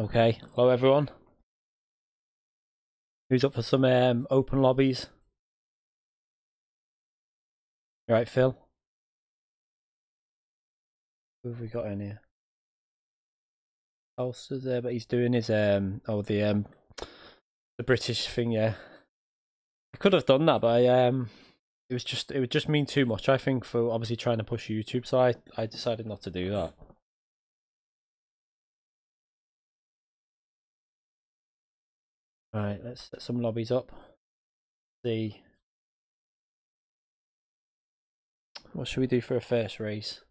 Okay, hello everyone. Who's up for some open lobbies? You right, Phil? Who have we got in here? Else is there, but he's doing his the British thing, yeah. I could have done that, but it would just mean too much, I think, for obviously trying to push YouTube, so I decided not to do that. Alright, let's set some lobbies up. See. What should we do for a first race?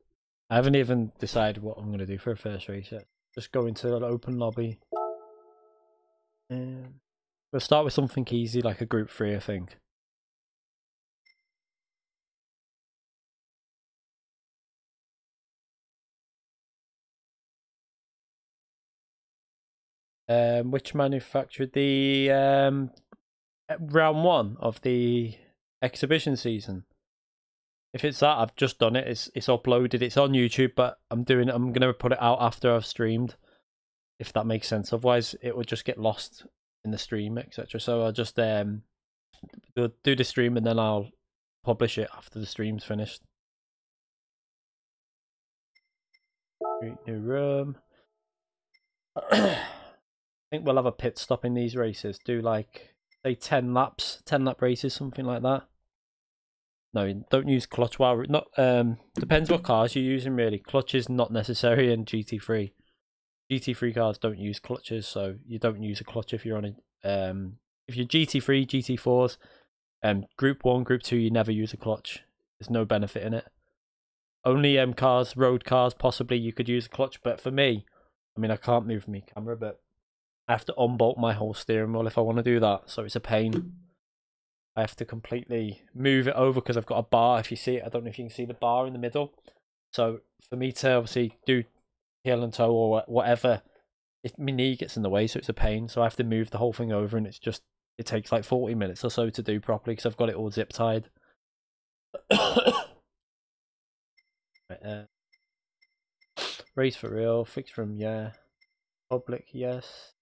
I haven't even decided what I'm going to do for a first race yet. Just go into an open lobby. We'll start with something easy, like a group 3, I think. Which manufactured the round 1 of the exhibition season? If it's that, I've just done it. It's uploaded. It's on YouTube, but I'm gonna put it out after I've streamed, if that makes sense. Otherwise, it would just get lost in the stream, etc. So I'll just do the stream and then I'll publish it after the stream's finished. New room. I think we'll have a pit stop in these races. Do like say 10 laps, 10-lap races, something like that. No, don't use clutch while not depends what cars you're using really. Clutch is not necessary in GT3. GT3 cars don't use clutches, so you don't use a clutch if you're on a if you're GT3, GT4s, group 1, group 2, you never use a clutch. There's no benefit in it. Only cars, road cars, possibly you could use a clutch, but for me, I mean I can't move my camera, but I have to unbolt my whole steering wheel if I want to do that, so it's a pain. I have to completely move it over because I've got a bar. If you see it, I don't know if you can see the bar in the middle. So for me to obviously do heel and toe or whatever, my knee gets in the way, so it's a pain. So I have to move the whole thing over, and it takes like 40 minutes or so to do properly because I've got it all zip tied. Right, race for real, fixed room, yeah. Public, yes.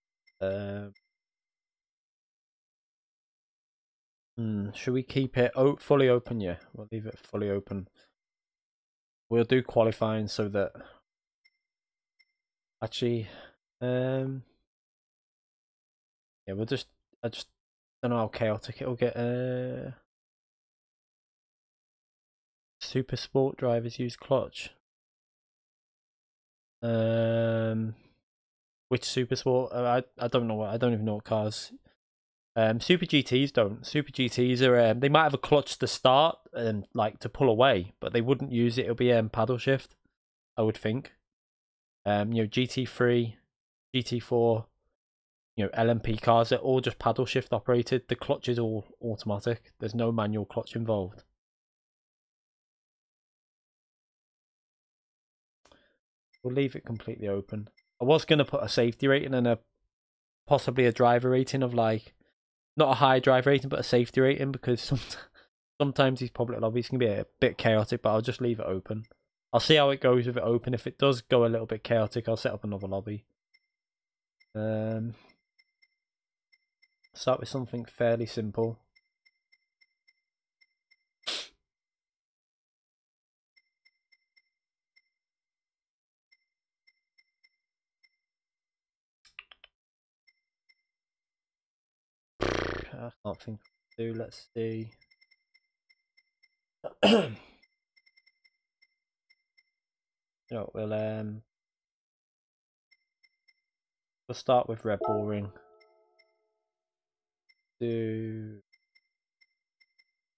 Should we keep it fully open? Yeah, we'll leave it fully open. We'll do qualifying so that actually, yeah, I just don't know how chaotic it'll get. Super sport drivers use clutch. Which super sport? I don't know. I don't even know what cars. Super GTs don't. Super GTs are they might have a clutch to start and like to pull away, but they wouldn't use it. It'll be paddle shift, I would think. You know, GT3, GT4, you know, LMP cars, they're all just paddle shift operated. The clutch is all automatic. There's no manual clutch involved. We'll leave it completely open. I was going to put a safety rating and possibly a driver rating of like, not a high driver rating, but a safety rating, because sometimes these public lobbies can be a bit chaotic, but I'll just leave it open. I'll see how it goes with it open. If it does go a little bit chaotic, I'll set up another lobby. Start with something fairly simple. I can't think what to do. Let's see. You know, we'll start with Red Bull Ring. Do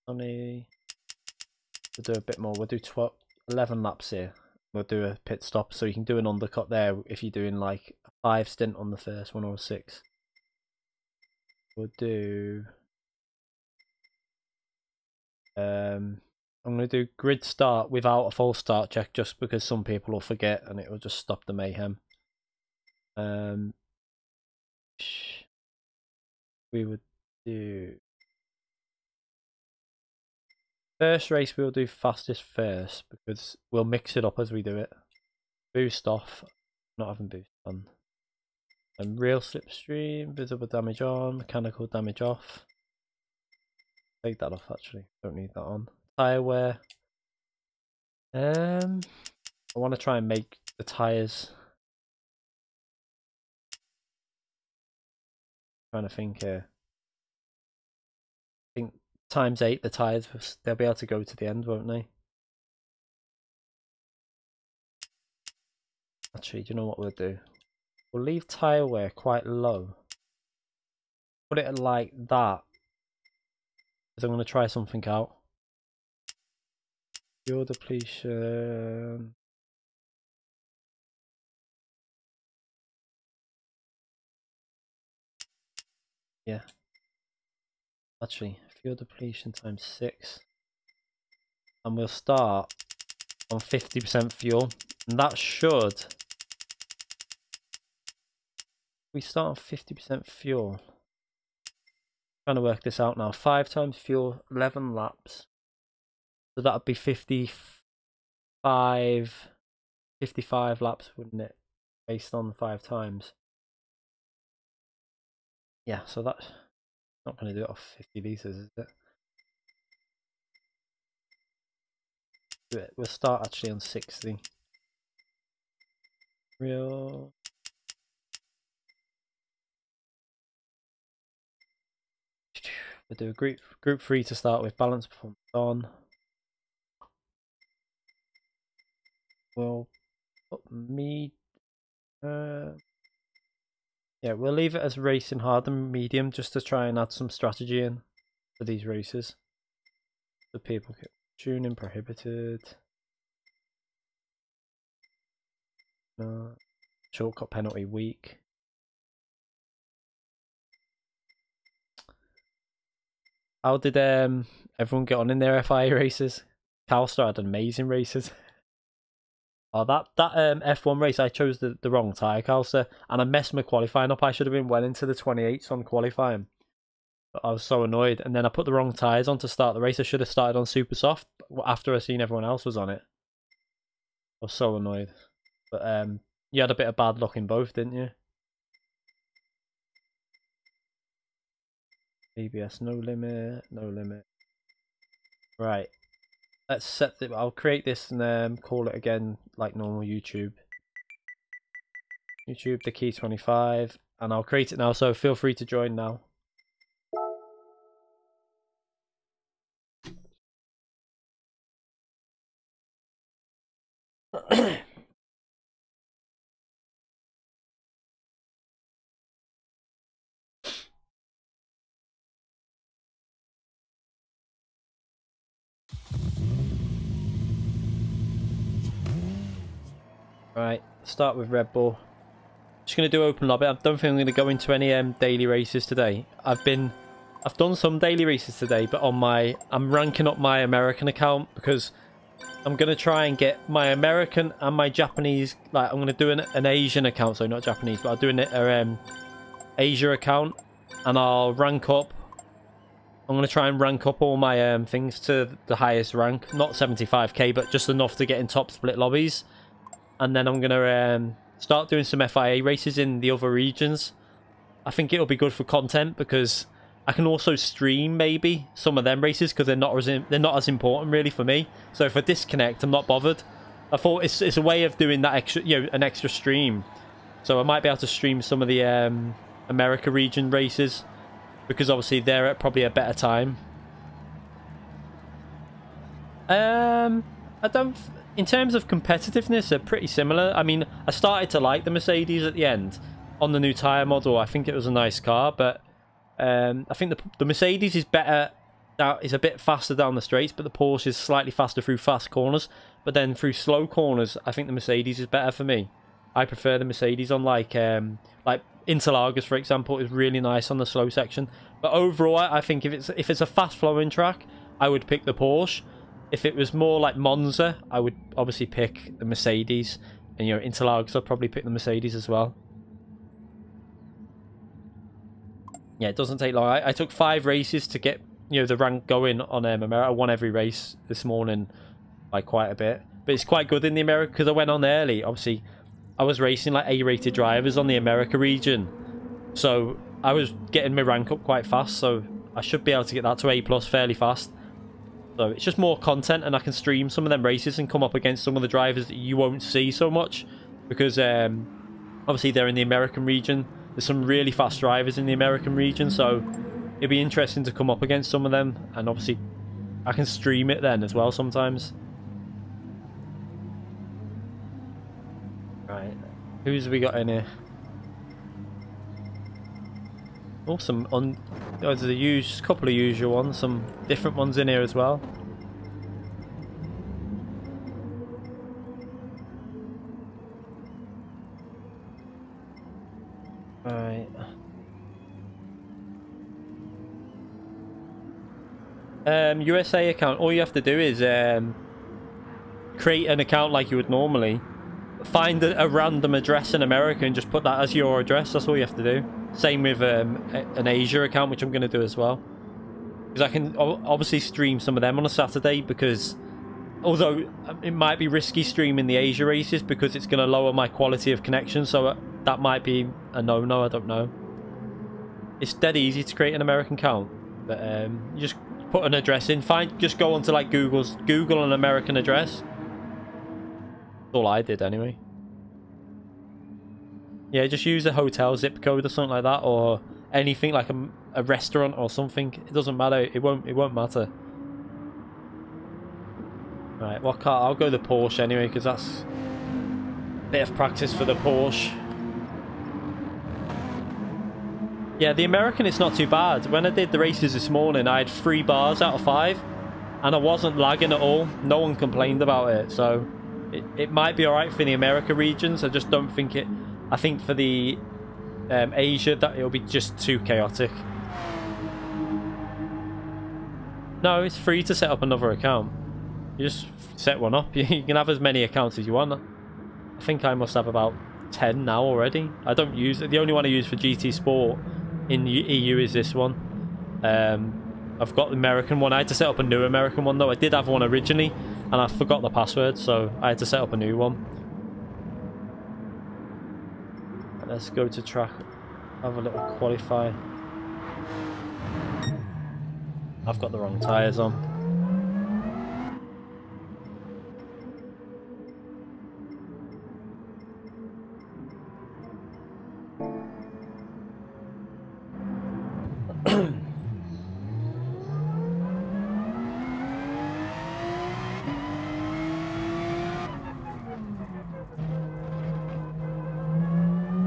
20. We'll do a bit more. We'll do 11 laps here. We'll do a pit stop, so you can do an undercut there if you're doing like a 5 stint on the first one or a 6. We'll do I'm going to do grid start without a full start check, just because some people will forget and it will just stop the mayhem. We would do first race. We'll do fastest first because we'll mix it up as we do it. Boost off. Not having boost on. And real slipstream, visible damage on, mechanical damage off. Take that off actually, don't need that on. Tire wear. I want to try and make the tires. Trying to think here. I think ×8 the tires, they'll be able to go to the end, won't they? Actually, do you know what we'll do? We'll leave tire wear quite low. Put it like that. Because I'm going to try something out. Fuel depletion. Yeah. Actually, fuel depletion ×6. And we'll start on 50% fuel. And that should... We start on 50% fuel. Trying to work this out now. 5 times fuel, 11 laps. So that would be 55 laps, wouldn't it? Based on 5 times. Yeah, so that's not going to do it off 50 litres, is it? Do it. We'll start actually on 60. Real. We'll do a group 3 to start with. Balance performance on. We'll put me. Yeah, we'll leave it as racing hard and medium just to try and add some strategy in for these races. The people get tuning prohibited. No. Shortcut penalty weak. How did everyone get on in their FIA races? Calstar had amazing races. Oh, that F1 race, I chose the wrong tyre, Calstar, and I messed my qualifying up. I should have been well into the 28s on qualifying. But I was so annoyed, and then I put the wrong tyres on to start the race. I should have started on super soft after I seen everyone else was on it. I was so annoyed. But you had a bit of bad luck in both, didn't you? ABS, no limit, no limit. Right. Let's set it. I'll create this and call it again like normal YouTube. YouTube, the key 25. And I'll create it now, so feel free to join now. Right, start with Red Bull. Just gonna do open lobby. I don't think I'm gonna go into any daily races today. I've done some daily races today, but on I'm ranking up my American account because I'm gonna try and get my American and my Japanese. Like I'm gonna do an Asian account, so not Japanese, but I'll do an Asia account, and I'll rank up. I'm gonna try and rank up all my things to the highest rank, not 75k, but just enough to get in top split lobbies. And then I'm going to start doing some FIA races in the other regions. I think it'll be good for content because I can also stream maybe some of them races because they're not as important really for me. So if I disconnect, I'm not bothered. I thought it's a way of doing that extra, an extra stream. So I might be able to stream some of the America region races because obviously they're at probably a better time. I don't... In terms of competitiveness, they're pretty similar. I mean, I started to like the Mercedes at the end on the new tyre model. I think it was a nice car, but I think the Mercedes is better. Is a bit faster down the straights, but the Porsche is slightly faster through fast corners. But then through slow corners, I think the Mercedes is better for me. I prefer the Mercedes on like Interlagos, for example, is really nice on the slow section. But overall, I think if it's a fast flowing track, I would pick the Porsche. If it was more like Monza, I would obviously pick the Mercedes. And, Interlagos, I'd probably pick the Mercedes as well. Yeah, it doesn't take long. I took 5 races to get, the rank going on America. I won every race this morning by quite a bit. But it's quite good in the America because I went on early. Obviously, I was racing like A-rated drivers on the America region, so I was getting my rank up quite fast, so I should be able to get that to A+ fairly fast. So it's just more content, and I can stream some of them races and come up against some of the drivers that you won't see so much, because obviously they're in the American region. There's some really fast drivers in the American region, so it'd be interesting to come up against some of them, and obviously I can stream it then as well sometimes. Right, who's we got in here? Oh, there's a couple of usual ones, some different ones in here as well. Right. USA account, all you have to do is create an account like you would normally. Find a random address in America and just put that as your address. That's all you have to do. Same with an Asia account, which I'm going to do as well. Because I can obviously stream some of them on a Saturday, because although it might be risky streaming the Asia races because it's going to lower my quality of connection, so that might be a no-no, I don't know. It's dead easy to create an American account, but you just put an address in. Just go onto like Google an American address. That's all I did anyway. Yeah, just use a hotel zip code or something like that, or anything like a restaurant or something. It doesn't matter. It won't matter. Right, what car? I'll go the Porsche anyway, because that's a bit of practice for the Porsche. Yeah, the American is not too bad. When I did the races this morning, I had 3 bars out of 5, and I wasn't lagging at all. No one complained about it, so it might be alright for the America regions. I just don't think it... I think for the Asia, that it'll be just too chaotic. No, it's free to set up another account. You just set one up. You can have as many accounts as you want. I think I must have about 10 now already. I don't use it. The only one I use for GT Sport in EU is this one. I've got the American one. I had to set up a new American one though. I did have one originally, and I forgot the password, so I had to set up a new one. Let's go to track, have a little qualify. I've got the wrong tyres on.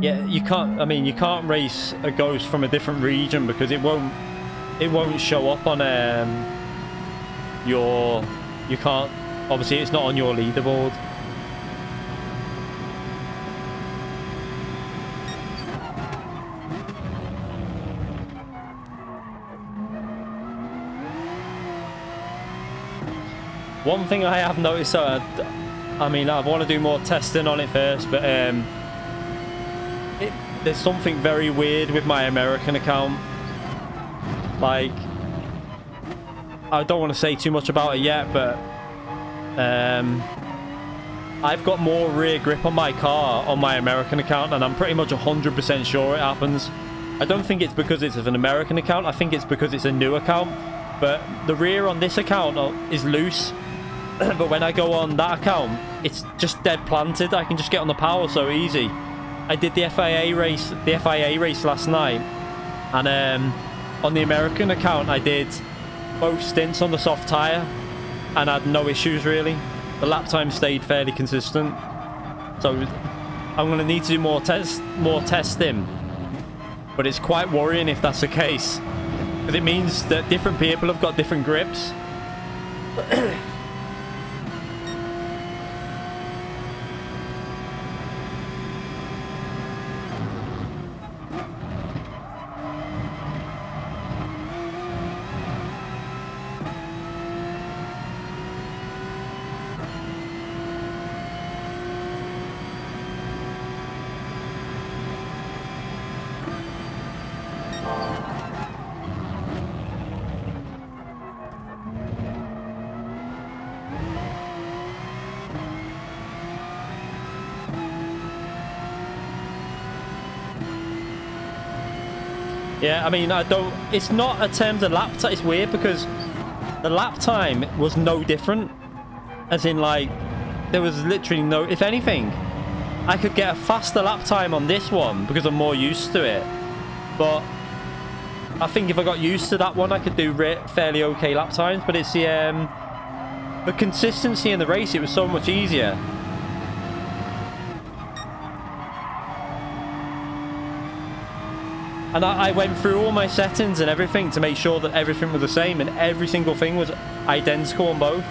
Yeah, you can't. I mean, you can't race a Ghost from a different region because it won't show up on your. You can't. Obviously, it's not on your leaderboard. One thing I have noticed, I mean, I want to do more testing on it first, but there's something very weird with my American account. Like, I don't want to say too much about it yet, but I've got more rear grip on my car on my American account, and I'm pretty much 100% sure it happens. I don't think it's because it's an American account. I think it's because it's a new account. But the rear on this account is loose. But when I go on that account, it's just dead planted. I can just get on the power so easy. I did the FIA race last night, and on the American account I did both stints on the soft tyre and had no issues really. The lap time stayed fairly consistent, so I'm going to need to do more testing. But it's quite worrying if that's the case, because it means that different people have got different grips. Yeah, I mean, I don't... It's not a terms of lap time. It's weird because the lap time was no different. As in, like, there was literally no... If anything, I could get a faster lap time on this one because I'm more used to it. But I think if I got used to that one, I could do fairly okay lap times. But it's the consistency in the race. It was so much easier. And I went through all my settings and everything to make sure that everything was the same, and every single thing was identical on both.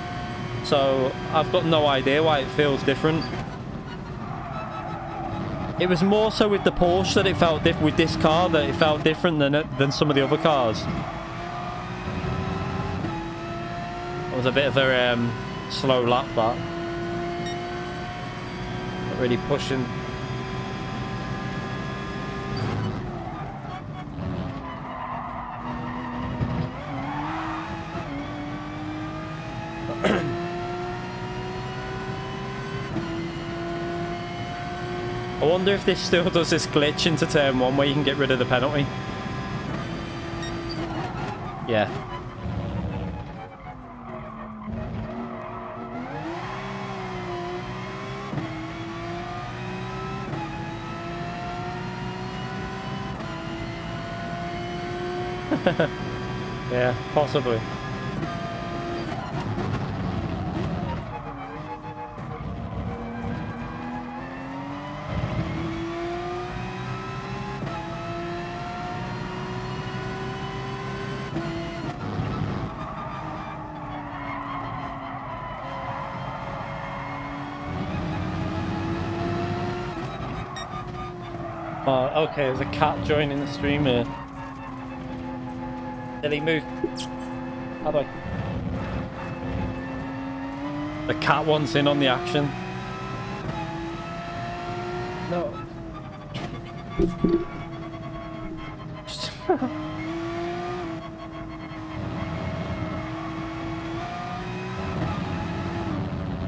So I've got no idea why it feels different. It was more so with the Porsche that it felt different. With this car, that it felt different than some of the other cars. It was a bit of a slow lap, that. Not really pushing. I wonder if this still does this glitch into turn 1 where you can get rid of the penalty. Yeah. Yeah, possibly. Oh, okay, there's a cat joining the stream here. Did he move? How do I... The cat wants in on the action. No.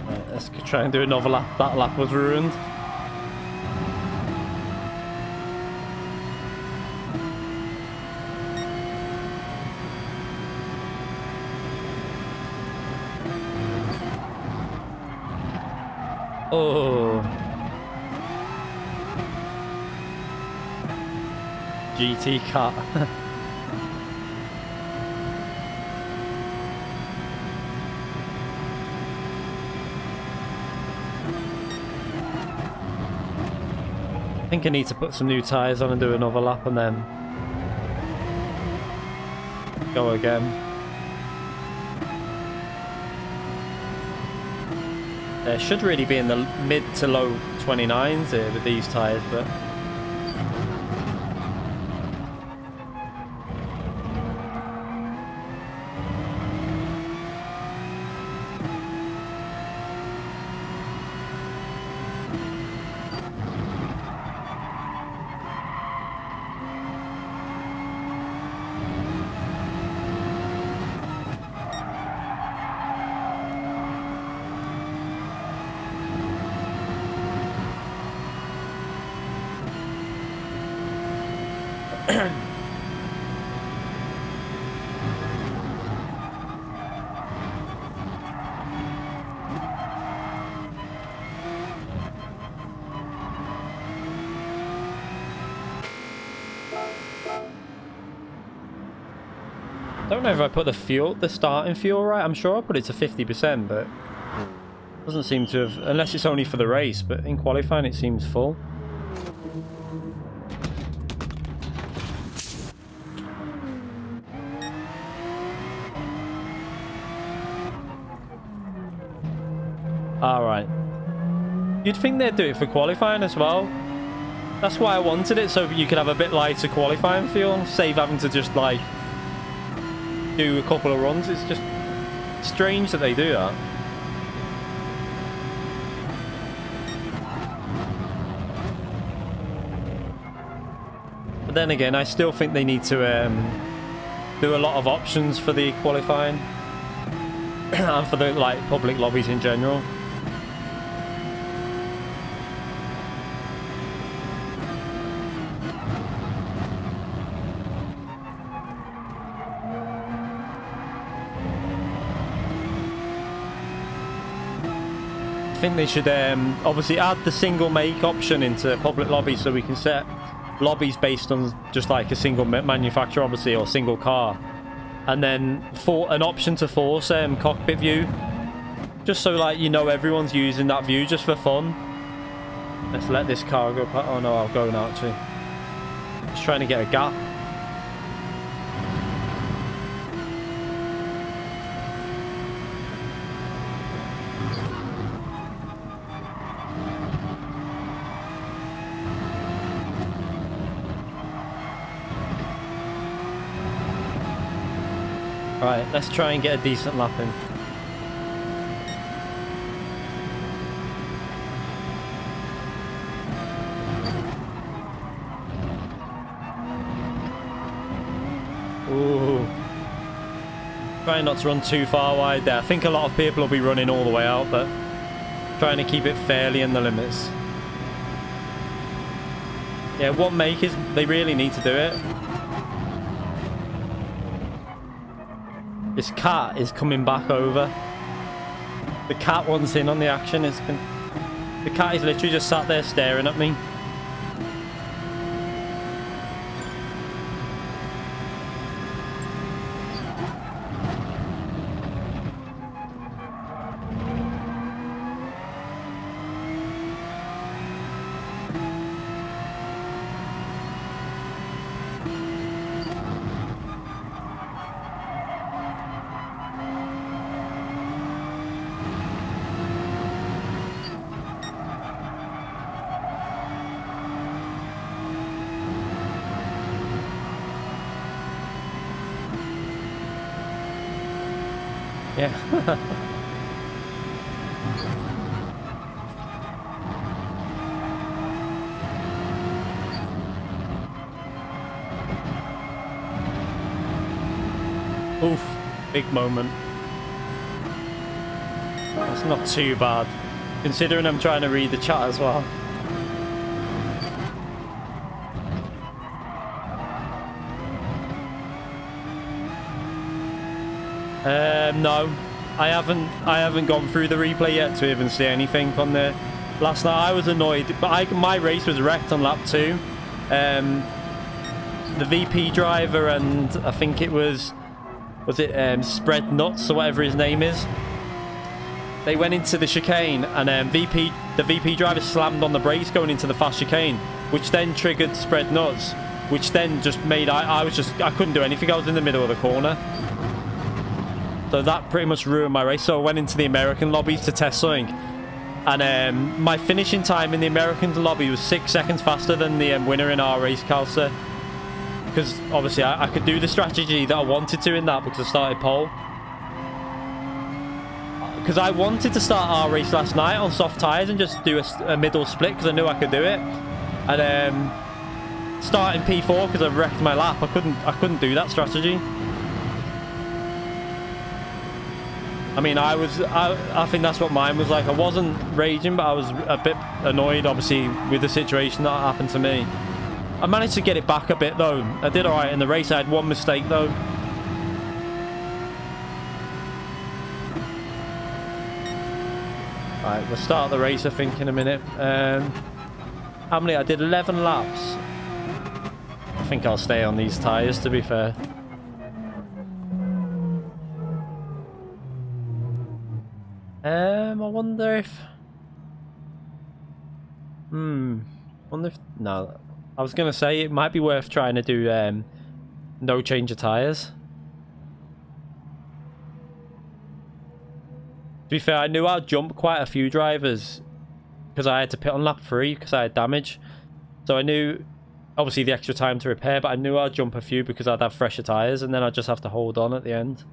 Right, let's try and do another lap. That lap was ruined. Oh. GT cat. I think I need to put some new tyres on and do another lap and then go again. Should really be in the mid to low 29s here with these tyres, but I don't know if I put the starting fuel right. I'm sure I put it to 50%, but it doesn't seem to have, unless it's only for the race, but in qualifying it seems full. Alright. You'd think they'd do it for qualifying as well. That's why I wanted it, so you could have a bit lighter qualifying fuel, save having to just like do a couple of runs. It's just strange that they do that. But then again, I still think they need to do a lot of options for the qualifying and for the like public lobbies in general. think they should obviously add the single make option into public lobbies, so we can set lobbies based on just like a single manufacturer, obviously, or single car, and then for an option to force cockpit view, just so like you know everyone's using that view just for fun. Let's let this car go. Oh no, I'll go now actually. Just trying to get a gap. Right, let's try and get a decent lap in. Ooh. Trying not to run too far wide there. I think a lot of people will be running all the way out, but trying to keep it fairly in the limits. Yeah, what make is they really need to do it. This cat is coming back over. The cat wants in on the action. The cat is literally just sat there staring at me. Yeah. Oof, big moment. That's not too bad, considering I'm trying to read the chat as well. No, I haven't gone through the replay yet to even see anything on there. Last night I was annoyed, but my race was wrecked on lap 2. The VP driver and I think it was it Spread Nuts or whatever his name is. They went into the chicane and the VP driver slammed on the brakes going into the fast chicane, which then triggered Spread Nuts, which then just made I couldn't do anything. I was in the middle of the corner. So that pretty much ruined my race. So I went into the American lobbies to test something. And my finishing time in the American lobby was 6 seconds faster than the winner in our race, Calcer. Because obviously I could do the strategy that I wanted to in that because I started pole. Because I wanted to start our race last night on soft tyres and just do a middle split because I knew I could do it. And starting P4 because I wrecked my lap. I couldn't do that strategy. I mean, I think that's what mine was like. I wasn't raging, but I was a bit annoyed, obviously, with the situation that happened to me. I managed to get it back a bit, though. I did all right in the race. I had one mistake, though. All right, we'll start the race, I think, in a minute. How many? I did 11 laps. I think I'll stay on these tyres, to be fair. I wonder if... wonder if... No. I was going to say it might be worth trying to do no change of tyres. To be fair, I knew I'd jump quite a few drivers because I had to pit on lap 3 because I had damage. So I knew, obviously, the extra time to repair, but I knew I'd jump a few because I'd have fresher tyres and then I'd just have to hold on at the end.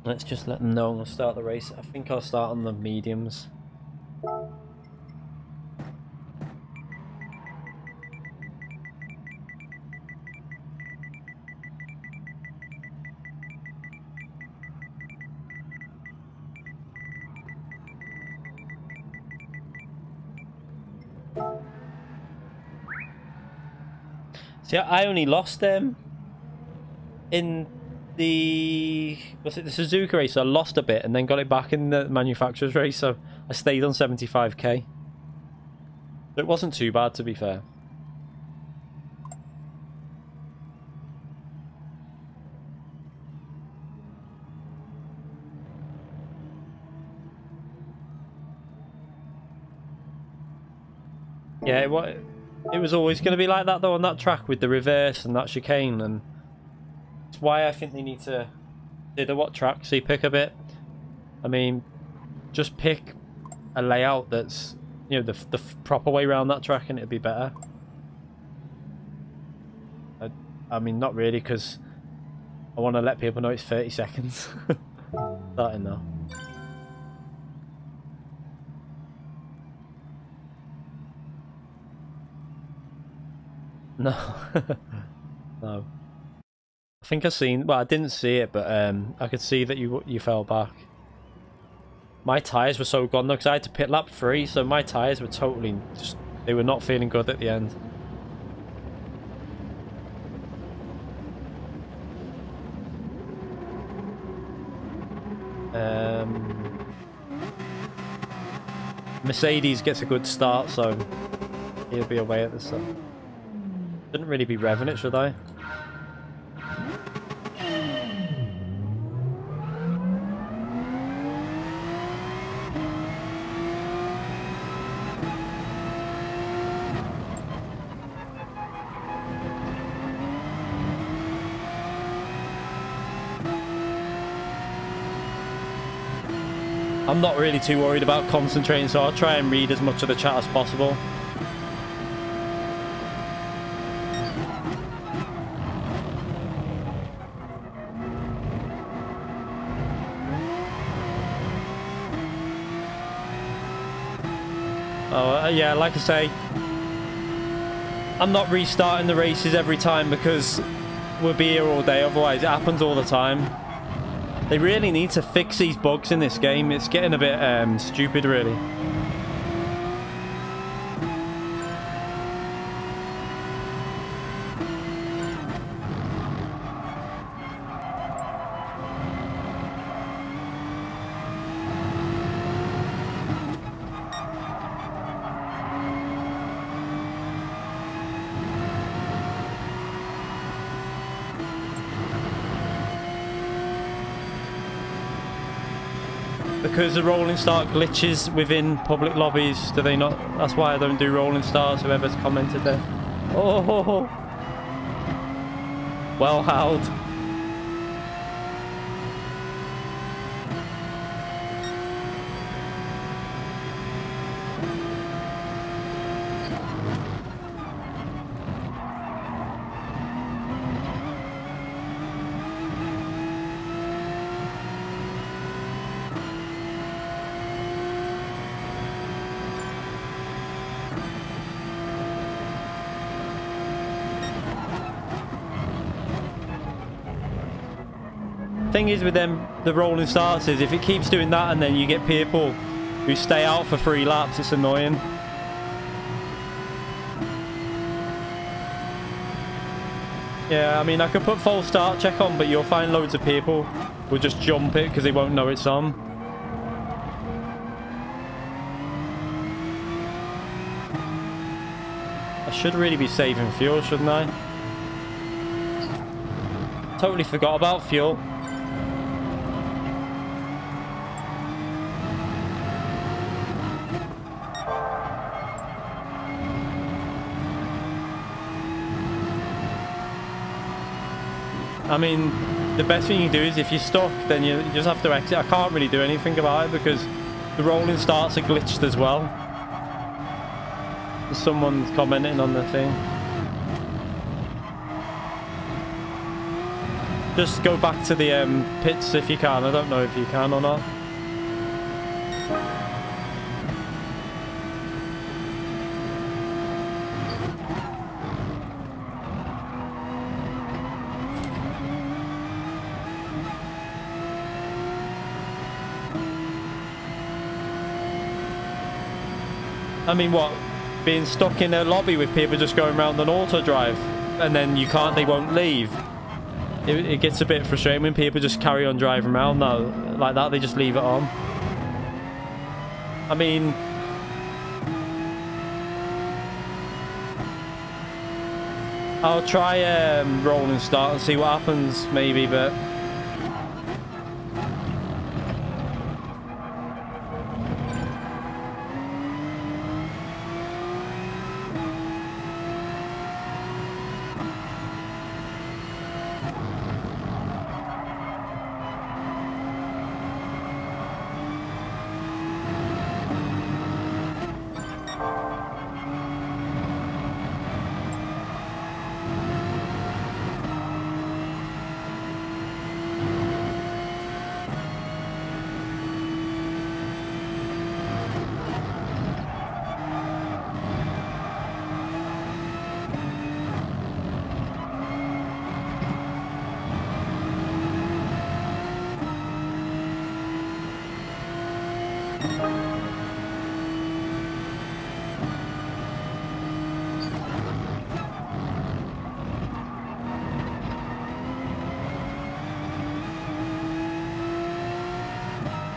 Let's just let them know I'm going to start the race. I think I'll start on the mediums. See, I only lost them in the Suzuka race. I lost a bit and then got it back in the manufacturer's race, so I stayed on 75k. It wasn't too bad, to be fair. Yeah, it was always going to be like that though on that track with the reverse and that chicane, and that's why I think they need to consider what tracks they pick a bit. I mean, just pick a layout that's, you know, the proper way around that track and it'd be better. I mean, not really, because I want to let people know it's 30 seconds. Starting now. No. No. I think I seen, well, I didn't see it, but I could see that you fell back. My tyres were so gone though, because I had to pit lap 3, so my tyres were totally just, they were not feeling good at the end. Mercedes gets a good start, so he'll be away at the start. Shouldn't really be revving it, should I? I'm not really too worried about concentrating, so I'll try and read as much of the chat as possible. Yeah, like I say, I'm not restarting the races every time because we'll be here all day, otherwise it happens all the time. They really need to fix these bugs in this game. It's getting a bit stupid, really. Because the rolling start glitches within public lobbies, do they not? That's why I don't do rolling starts, whoever's commented there. Oh, well howled. Thing is with them, the rolling starts is if it keeps doing that and then you get people who stay out for 3 laps, it's annoying. Yeah, I mean, I could put false start check on, but you'll find loads of people who'll just jump it because they won't know it's on. I should really be saving fuel, shouldn't I? Totally forgot about fuel. I mean, the best thing you can do is if you're stuck, then you just have to exit. I can't really do anything about it because the rolling starts are glitched as well. Someone's commenting on the thing. Just go back to the pits if you can. I don't know if you can or not. I mean, what? Being stuck in a lobby with people just going around on auto drive and then you can't, they won't leave. it gets a bit frustrating when people just carry on driving around now like that. They just leave it on. I mean, I'll try roll and start and see what happens, maybe, but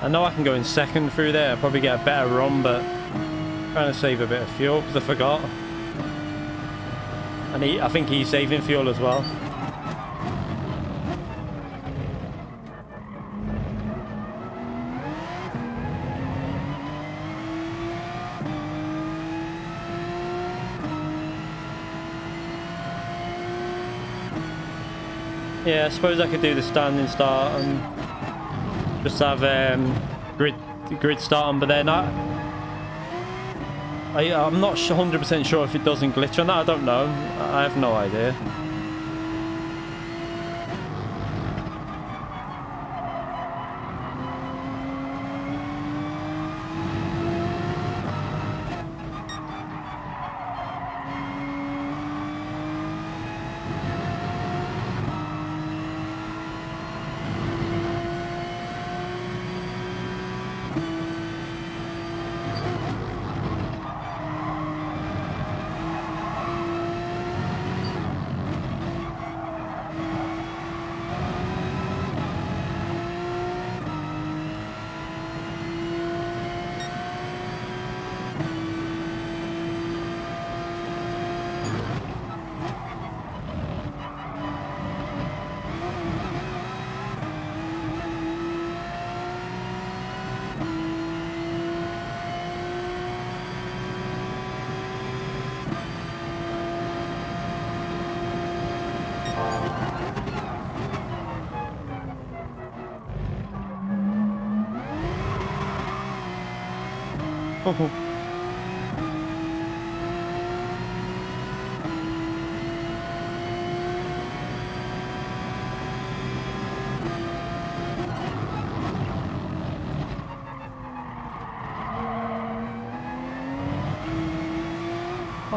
I know I can go in second through there. I'll probably get a better run, but I'm trying to save a bit of fuel because I forgot. And I think he's saving fuel as well. Yeah, I suppose I could do the standing start and just have grid start on, but then I'm not 100% sure if it doesn't glitch on that. I don't know. I have no idea.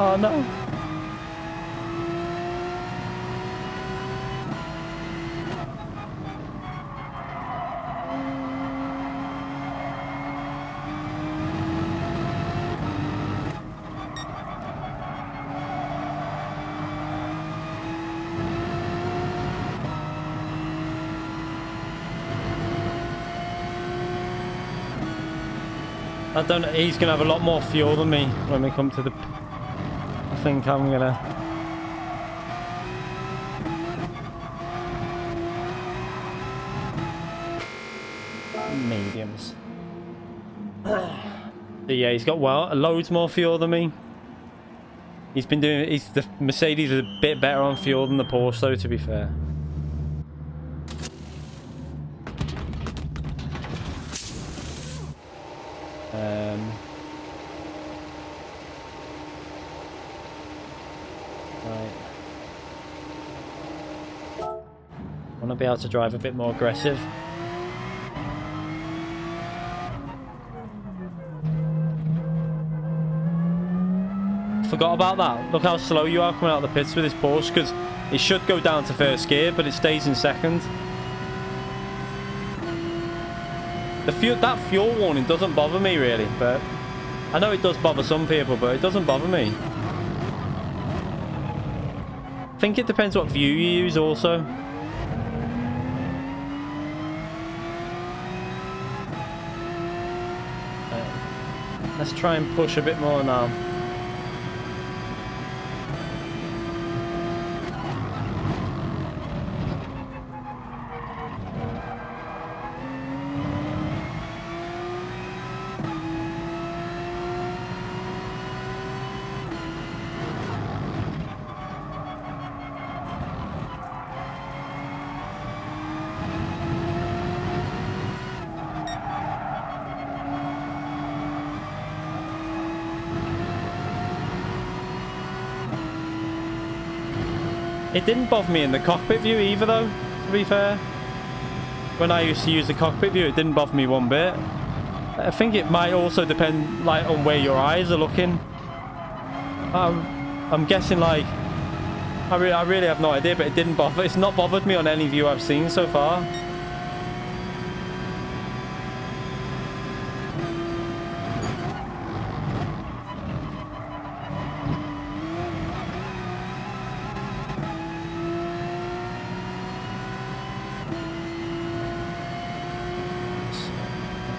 Oh no. I don't know, he's gonna have a lot more fuel than me when we come to the... I think I'm gonna... mediums. So yeah, he's got loads more fuel than me. He's been doing... the Mercedes is a bit better on fuel than the Porsche though, to be fair. Right. I want to be able to drive a bit more aggressive. Forgot about that. Look how slow you are coming out of the pits with this Porsche, because it should go down to first gear, but it stays in second. That fuel warning doesn't bother me really, but I know it does bother some people, but it doesn't bother me. I think it depends what view you use also. Let's try and push a bit more now. It didn't bother me in the cockpit view either, though, to be fair. When I used to use the cockpit view, it didn't bother me one bit. I think it might also depend, like, on where your eyes are looking. I'm guessing, like, I really have no idea, but it didn't bother. It's not bothered me on any view I've seen so far.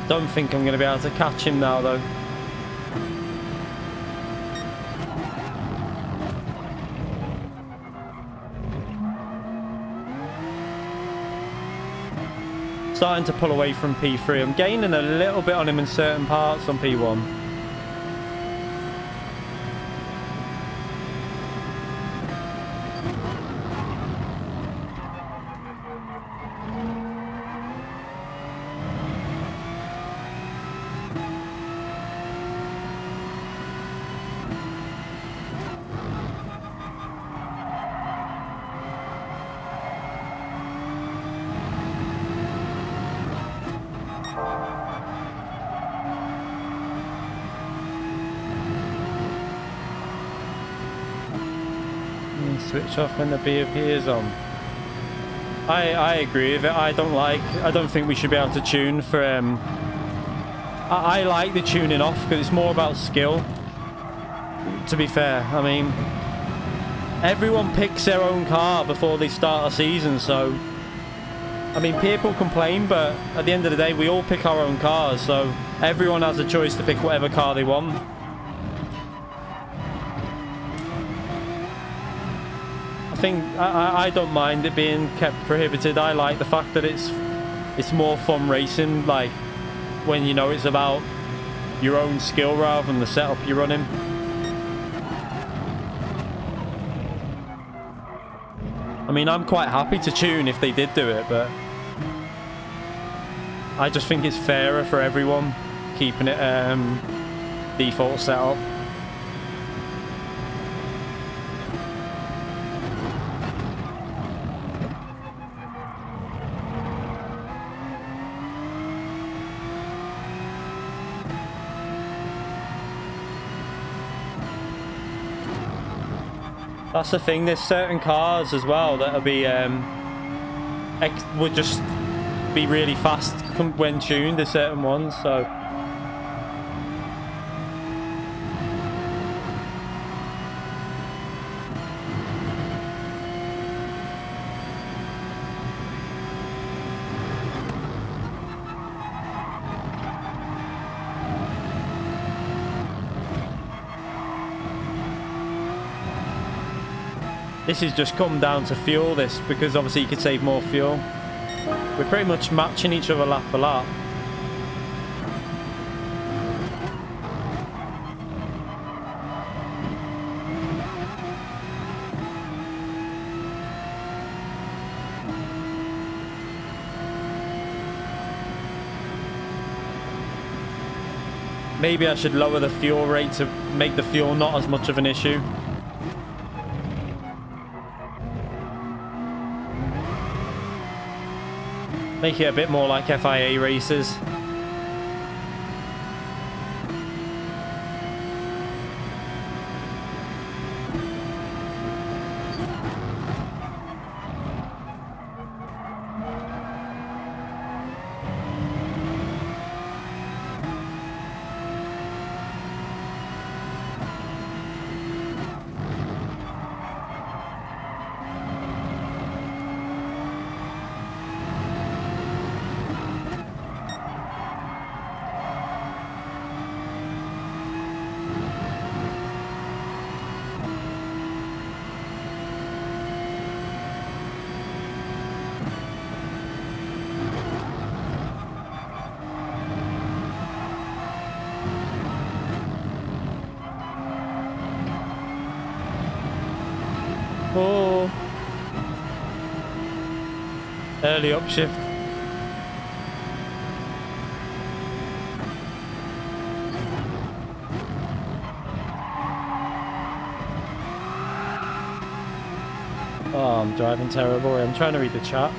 Don't think I'm going to be able to catch him now, though. Starting to pull away from P3. I'm gaining a little bit on him in certain parts on P1. Switch off when the BOP is on. I agree with it. I don't think we should be able to tune for I like the tuning off because it's more about skill, to be fair. I mean, everyone picks their own car before they start a season, so I mean, people complain, but at the end of the day we all pick our own cars, so everyone has a choice to pick whatever car they want. I don't mind it being kept prohibited. I like the fact that it's more fun racing, like when you know it's about your own skill rather than the setup you're running. I mean, I'm quite happy to tune if they did do it, but I just think it's fairer for everyone keeping it default setup. That's the thing, there's certain cars as well that'll be would just be really fast when tuned, there's certain ones, so this has just come down to fuel, this, because obviously you could save more fuel. We're pretty much matching each other lap for lap. Maybe I should lower the fuel rate to make the fuel not as much of an issue. Make it a bit more like FIA races. Oh. Early upshift. Oh, I'm driving terrible. I'm trying to read the chat.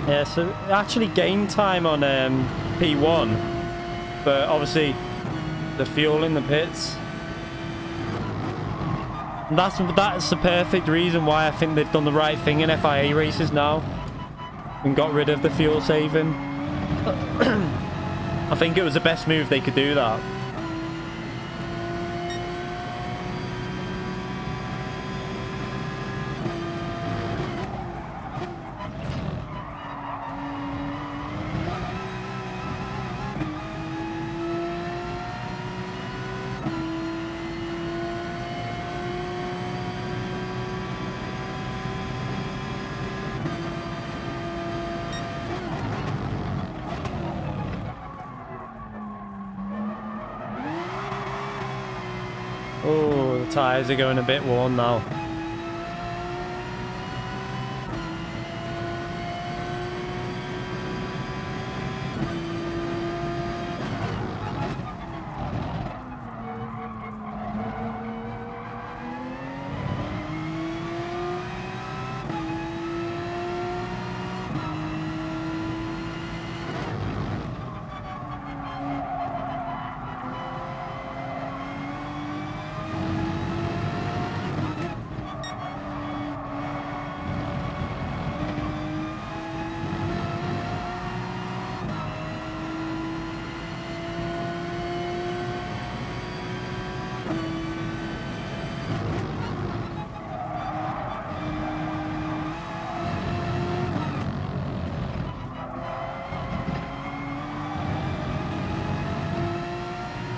Yeah, so actually gain time on P1, but obviously the fuel in the pits. And that's the perfect reason why I think they've done the right thing in FIA races now and got rid of the fuel saving. I think it was the best move they could do that. Oh, the tyres are going a bit worn now.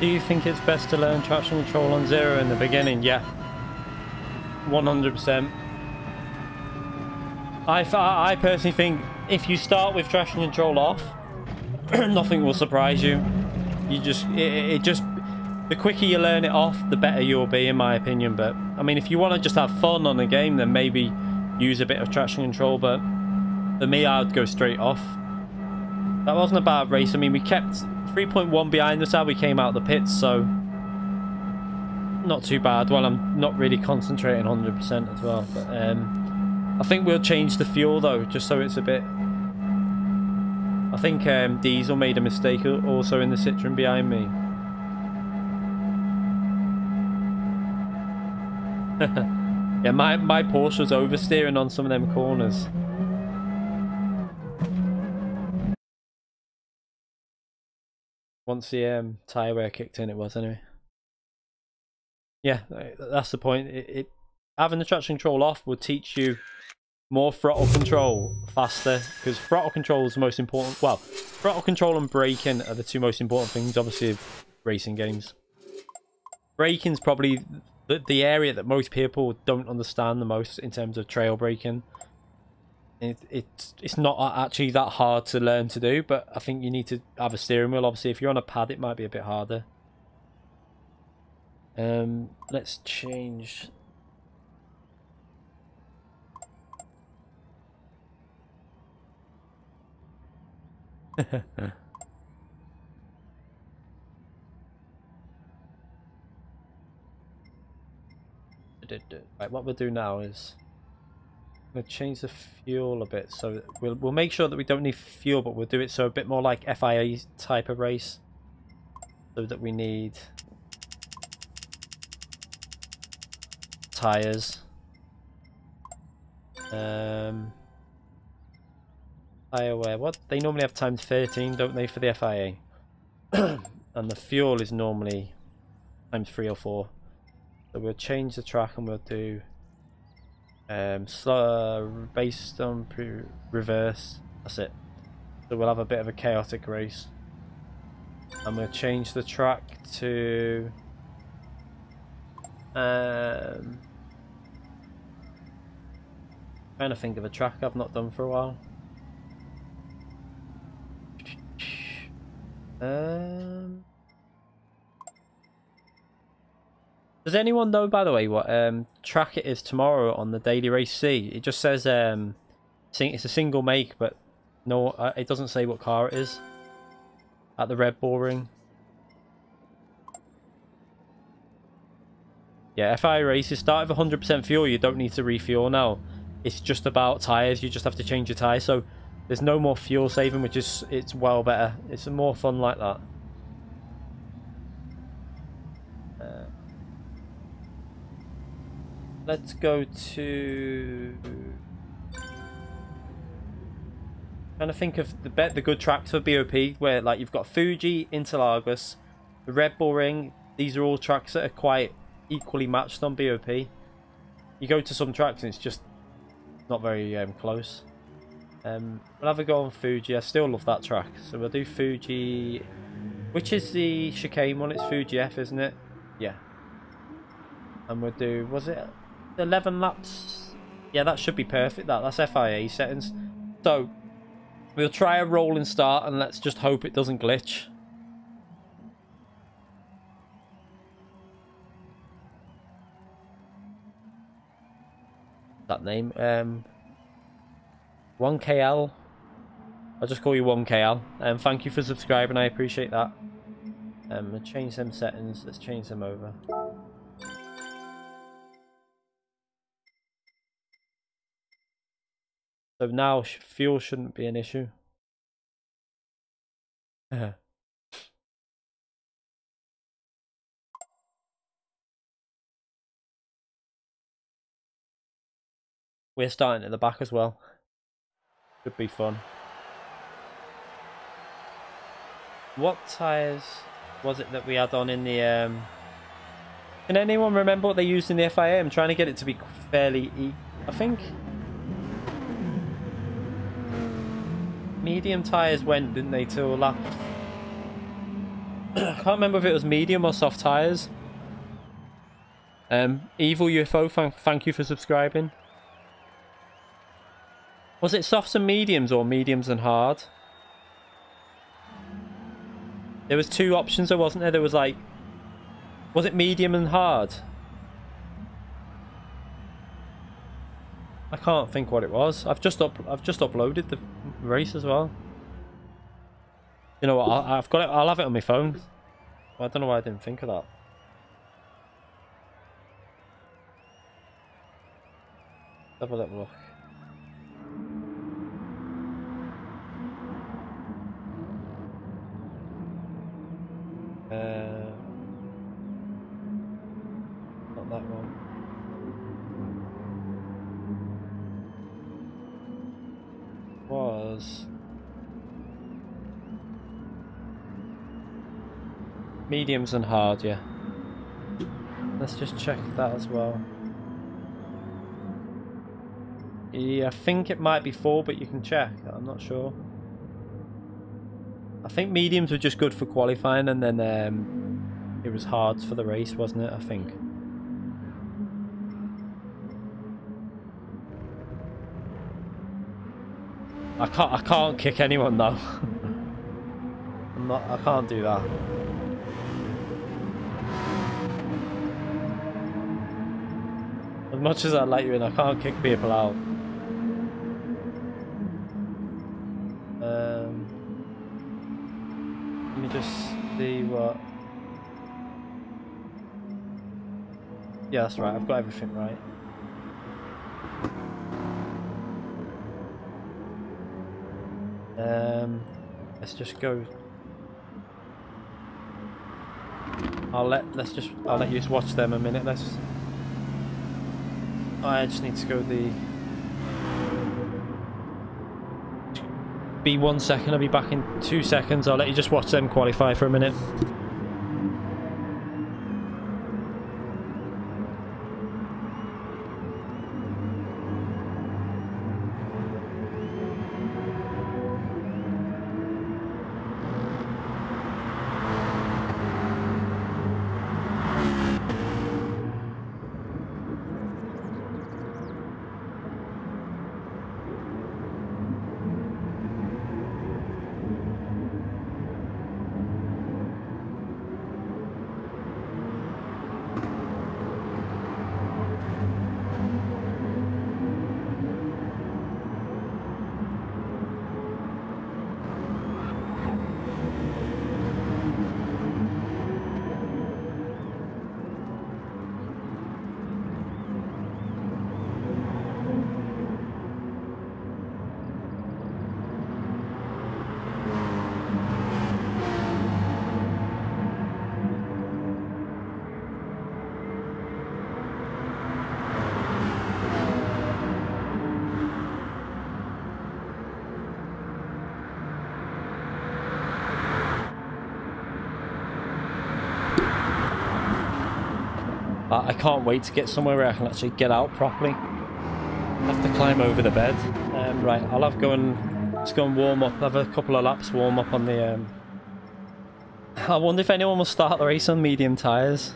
Do you think it's best to learn traction control on zero in the beginning? Yeah, 100%. I personally think if you start with traction control off, nothing will surprise you. You just, the quicker you learn it off, the better you'll be, in my opinion. But I mean, if you want to just have fun on the game, then maybe use a bit of traction control. But for me, I would go straight off. That wasn't a bad race. I mean, we kept 3.1 behind us how we came out of the pits, so not too bad. Well, I'm not really concentrating 100% as well. But I think we'll change the fuel though, just so it's a bit. I think Diesel made a mistake also in the Citroen behind me. Yeah, my Porsche was oversteering on some of them corners. Once the tyre wear kicked in, it was anyway. Yeah, that's the point. Having the traction control off will teach you more throttle control faster, because throttle control is the most important. Well, throttle control and braking are the two most important things, obviously, of racing games. Braking's probably the area that most people don't understand the most in terms of trail braking. It's not actually that hard to learn to do, but I think you need to have a steering wheel. Obviously, if you're on a pad, it might be a bit harder. Let's change. Right, what we'll do now is I'm gonna change the fuel a bit, so we'll make sure that we don't need fuel, but we'll do it so a bit more like FIA type of race, so that we need tires. Tire wear. What they normally have times 13, don't they, for the FIA? And the fuel is normally times 3 or 4. So we'll change the track and we'll do slow, based on reverse. That's it. So we'll have a bit of a chaotic race. I'm going to change the track to trying to think of a track I've not done for a while. Does anyone know, by the way, what track it is tomorrow on the Daily Race C? It just says it's a single make, but no, it doesn't say what car it is at the Red Bull Ring. Yeah, FI races start with 100% fuel. You don't need to refuel now. It's just about tyres. You just have to change your tyres. So there's no more fuel saving, which is, it's well better. It's more fun like that. Let's go to... trying to think of the good tracks for BOP, where like you've got Fuji, Interlagos, the Red Bull Ring. These are all tracks that are quite equally matched on BOP. You go to some tracks and it's just not very close. We'll have a go on Fuji. I still love that track, so we'll do Fuji. Which is the chicane one? It's Fuji F, isn't it? Yeah. And we'll do, was it 11 laps? Yeah, that should be perfect. That's FIA settings. So we'll try a rolling start and let's just hope it doesn't glitch. That name, 1KL. I'll just call you 1KL. Thank you for subscribing. I appreciate that. We'll change them settings. Let's change them over. So now fuel shouldn't be an issue. We're starting at the back as well. Should be fun. What tyres was it that we had on in the... Can anyone remember what they used in the FIA? I'm trying to get it to be fairly... I think... medium tyres went, didn't they, till lap... I can't remember if it was medium or soft tyres. Evil UFO, thank you for subscribing. Was it softs and mediums or mediums and hard? There was two options, there wasn't there? There was like... was it medium and hard? I can't think what it was. I've just uploaded the race as well. You know what? I've got it. I'll have it on my phone. I don't know why I didn't think of that. Have a little look. Not that one. Was mediums and hard, yeah. Let's just check that as well. Yeah, I think it might be 4, but you can check. I'm not sure. I think mediums were just good for qualifying, and then it was hard for the race, wasn't it? I think. I can't kick anyone though. I can't do that. As much as I like you, and I can't kick people out. Let me just see what... yeah, that's right. I've got everything right. Let's just go. I'll let you just watch them a minute. I just need to go be 1 second. I'll be back in 2 seconds. I'll let you just watch them qualify for a minute. I can't wait to get somewhere where I can actually get out properly. I have to climb over the bed. Right, let's go and warm up. Have a couple of laps, warm up on the... I wonder if anyone will start the race on medium tyres.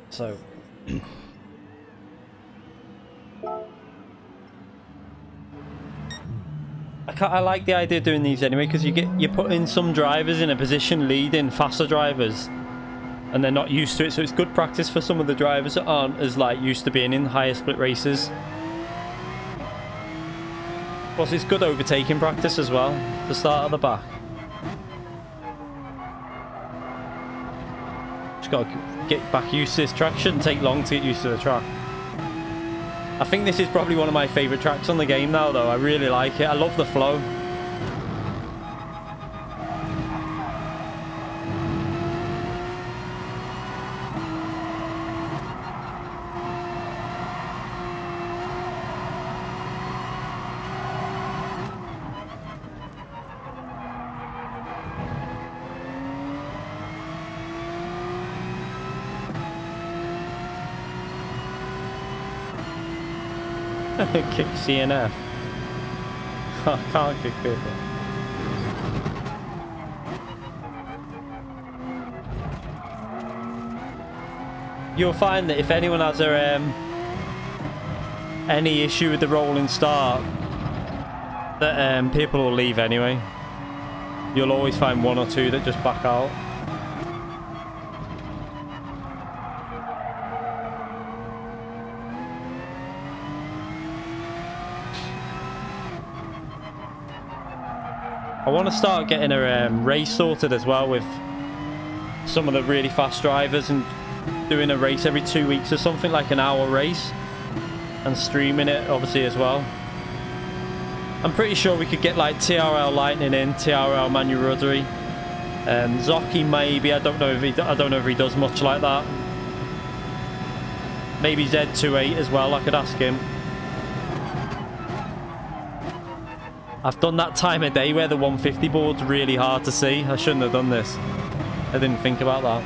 So... I like the idea of doing these anyway, because you're putting some drivers in a position leading faster drivers, and they're not used to it. So it's good practice for some of the drivers that aren't as used to being in higher split races. Plus, it's good overtaking practice as well to start at the back. Just got to get back used to this track. Shouldn't take long to get used to the track. I think this is probably one of my favourite tracks on the game now, though. I really like it. I love the flow. Kick CNF. I can't kick people. You'll find that if anyone has any issue with the rolling start, that people will leave anyway. You'll always find one or two that just back out. I want to start getting a race sorted as well with some of the really fast drivers, and doing a race every 2 weeks or something, like an hour race, and streaming it obviously as well. I'm pretty sure we could get like TRL Lightning in, TRL Manu Ruddery, Zocchi maybe. I don't know if he does much like that. Maybe Z28 as well. I could ask him. I've done that time of day where the 150 board's really hard to see. I shouldn't have done this. I didn't think about that.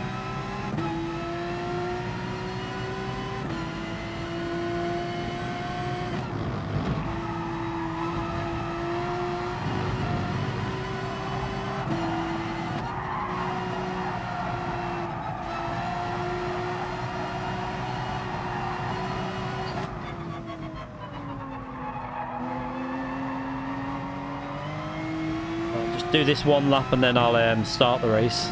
Do this one lap and then I'll start the race.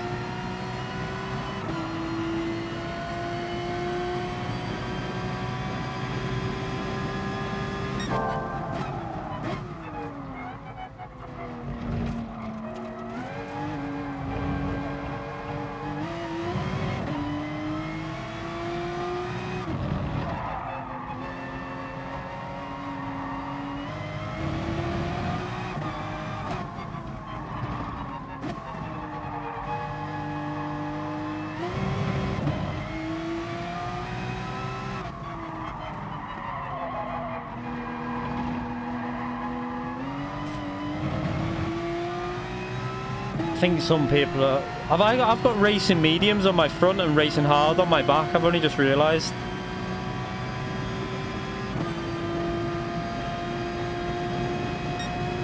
think some people are... I've got racing mediums on my front and racing hard on my back. I've only just realised.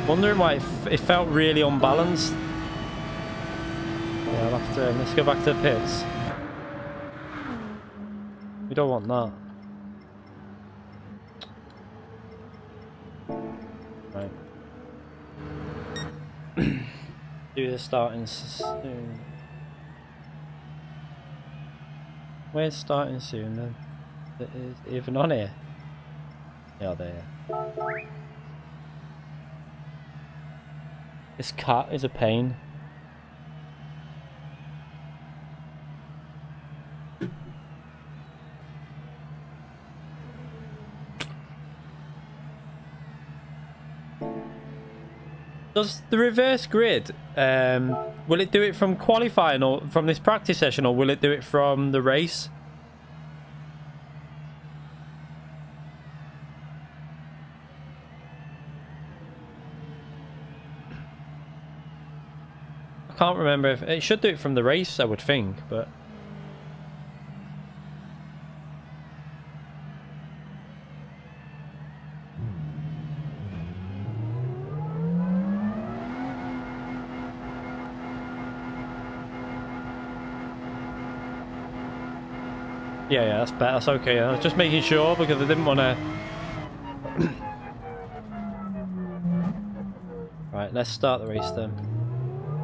Wondering why it felt really unbalanced. Yeah, I'll have to... Let's go back to the pits. We don't want that. Right. Do the starting soon. Where's starting soon then? It is even on here. Yeah, there. This cat is a pain. Does the reverse grid, will it do it from qualifying or from this practice session, or will it do it from the race? I can't remember if it should do it from the race, I would think, but yeah, that's better. That's okay. I was just making sure because I didn't want to. Right, let's start the race then.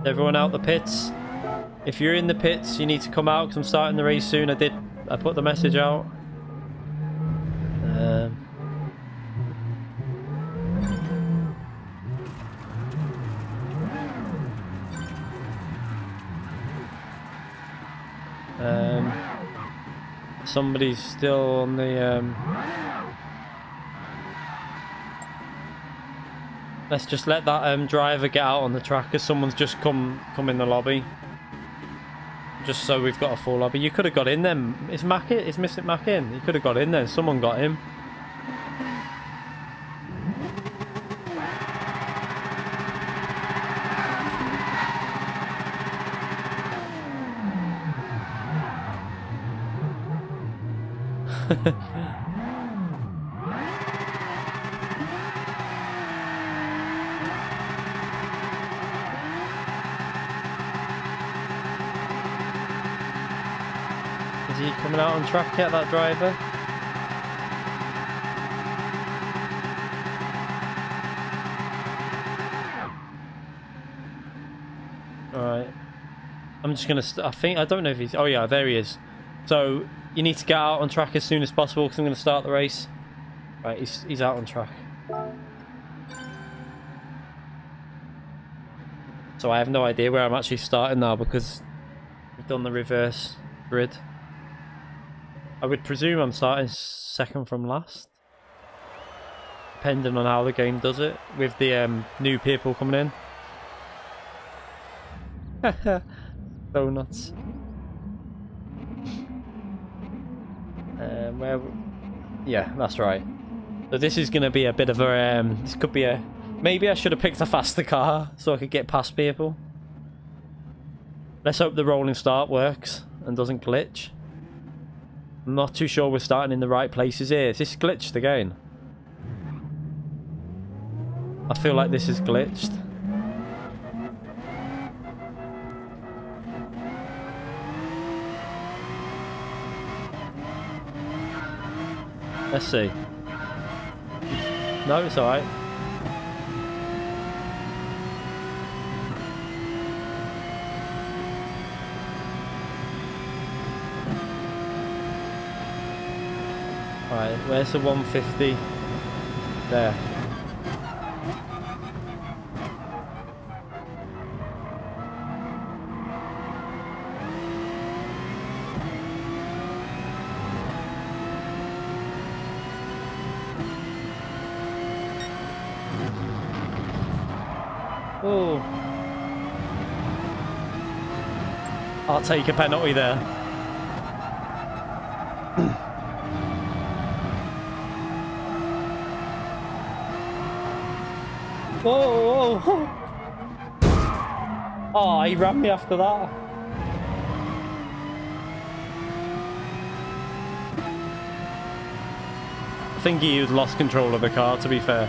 Everyone out the pits. If you're in the pits, you need to come out because I'm starting the race soon. I put the message out. Somebody's still on the let's just let that driver get out on the track because someone's just come in the lobby. Just so we've got a full lobby. You could have got in then. Is Mac it? Is Mr. Mac in? You could have got in then. Someone got him. Is he coming out on track yet, that driver? Alright. I'm just gonna... I don't know if he's... Oh yeah, there he is. So, you need to get out on track as soon as possible because I'm going to start the race. Right, he's out on track. So I have no idea where I'm actually starting now because we've done the reverse grid. I would presume I'm starting second from last. Depending on how the game does it with the new people coming in. So nuts. Yeah, that's right. So this is going to be a bit of a this could be a... Maybe I should have picked a faster car so I could get past people. Let's hope the rolling start works and doesn't glitch. I'm not too sure we're starting in the right places here. Is this glitched again? I feel like this is glitched. Let's see. No, it's alright. Alright, where's the 150? There. Oh, I'll take a penalty there. Whoa, whoa, whoa. Oh, he ran me after that. I think he had lost control of the car, to be fair.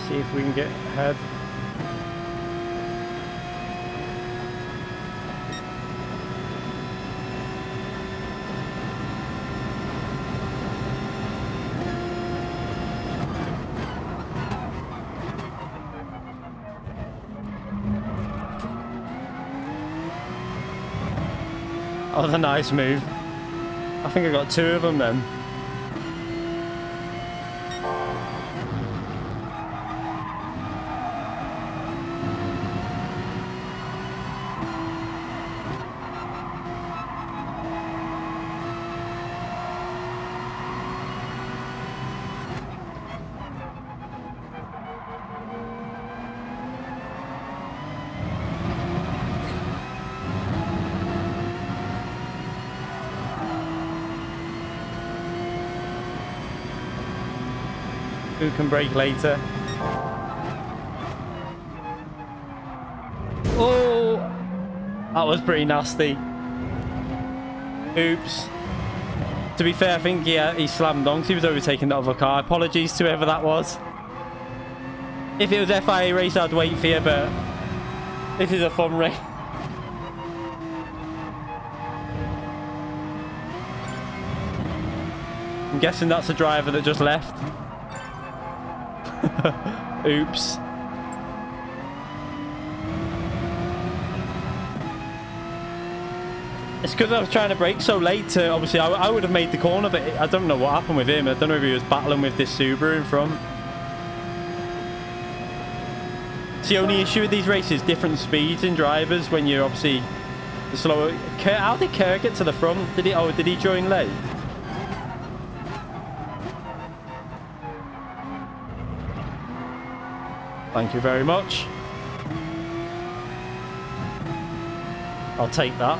See if we can get ahead. Oh, the nice move. I think I got two of them then. Who can brake later? Oh, that was pretty nasty. Oops. To be fair, I think he slammed on because he was overtaking the other car. Apologies to whoever that was. If it was FIA race, I'd wait for you, but this is a fun race. I'm guessing that's the driver that just left. Oops. It's because I was trying to brake so late to, obviously I would have made the corner, but I don't know what happened with him. I don't know if he was battling with this Subaru in front. It's the only issue with these races, different speeds in drivers when you're obviously slower. How did Kerr get to the front? Did he join late? Thank you very much. I'll take that.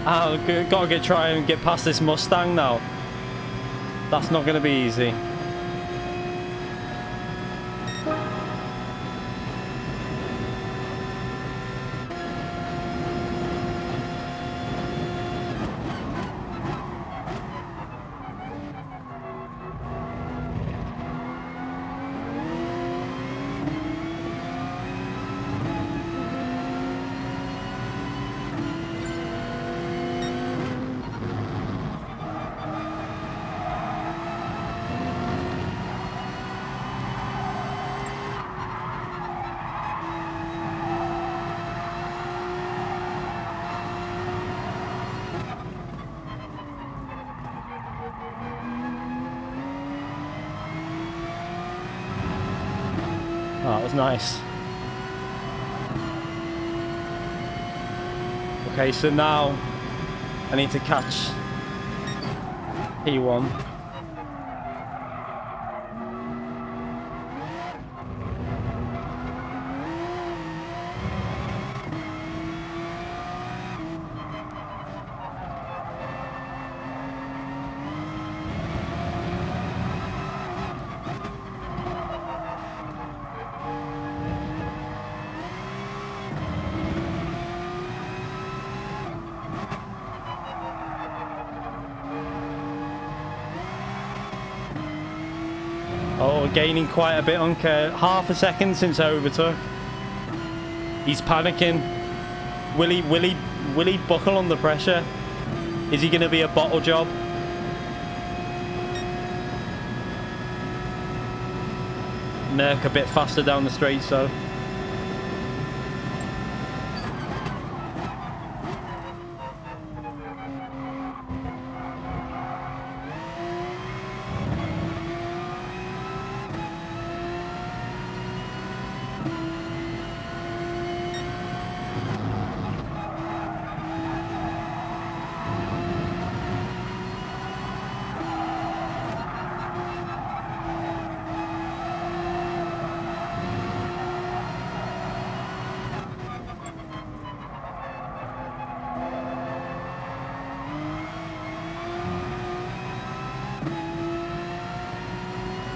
I've got to try and get past this Mustang now. That's not going to be easy. Oh, that was nice. Okay, so now I need to catch P1. Oh, gaining quite a bit on half a second since I overtook. He's panicking. Will he buckle under pressure? Is he going to be a bottle job? Merc a bit faster down the straight, so.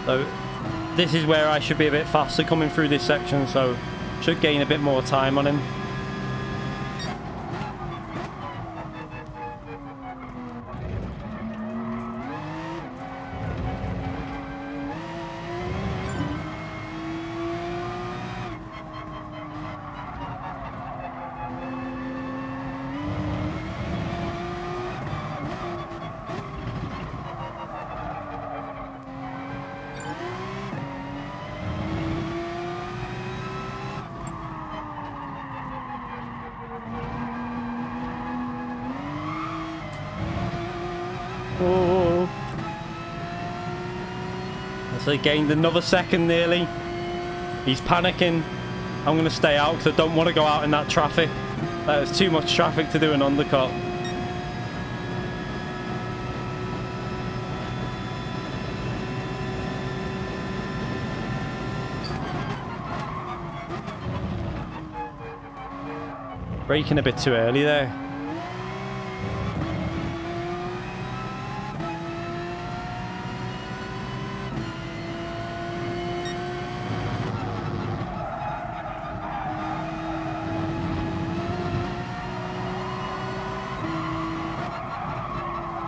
So this is where I should be a bit faster coming through this section, so should gain a bit more time on him. Oh. So he gained another second nearly. He's panicking. I'm going to stay out because I don't want to go out in that traffic. There's too much traffic to do an undercut. Braking a bit too early there.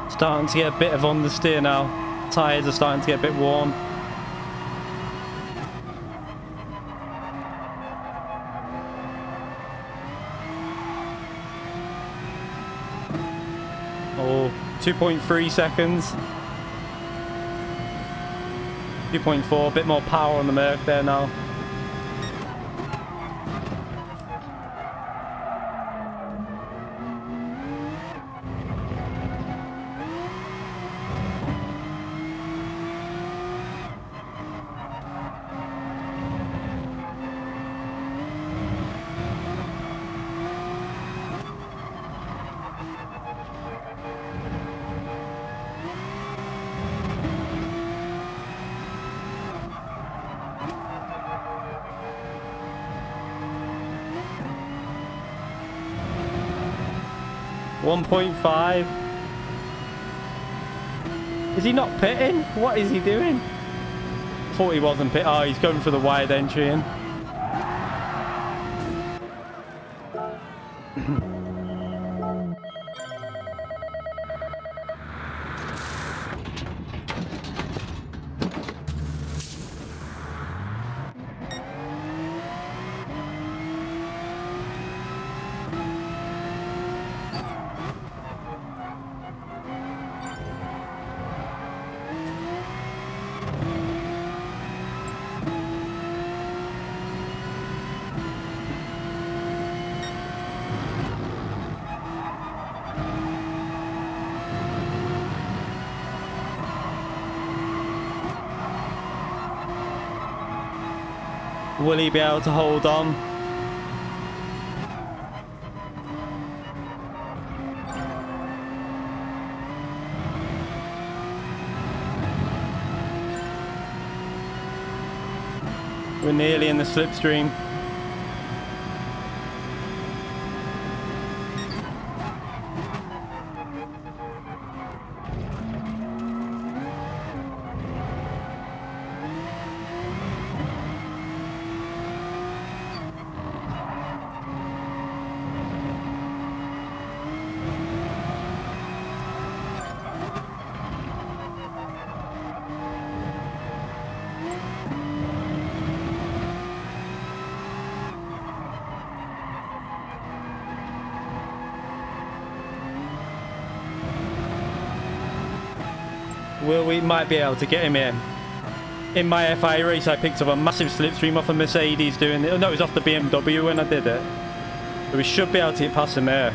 Starting to get a bit of understeer now. Tyres are starting to get a bit warm. Oh, 2.3 seconds. 2.4, a bit more power on the Merc there now. .5. Is he not pitting? What is he doing? Thought he wasn't pitting. Oh, he's going for the wide entry in. Will he be able to hold on? We're nearly in the slipstream. We might be able to get him in. In my FI race, I picked up a massive slipstream off a Mercedes doing it. Oh, no, it was off the BMW when I did it. But we should be able to get past him there.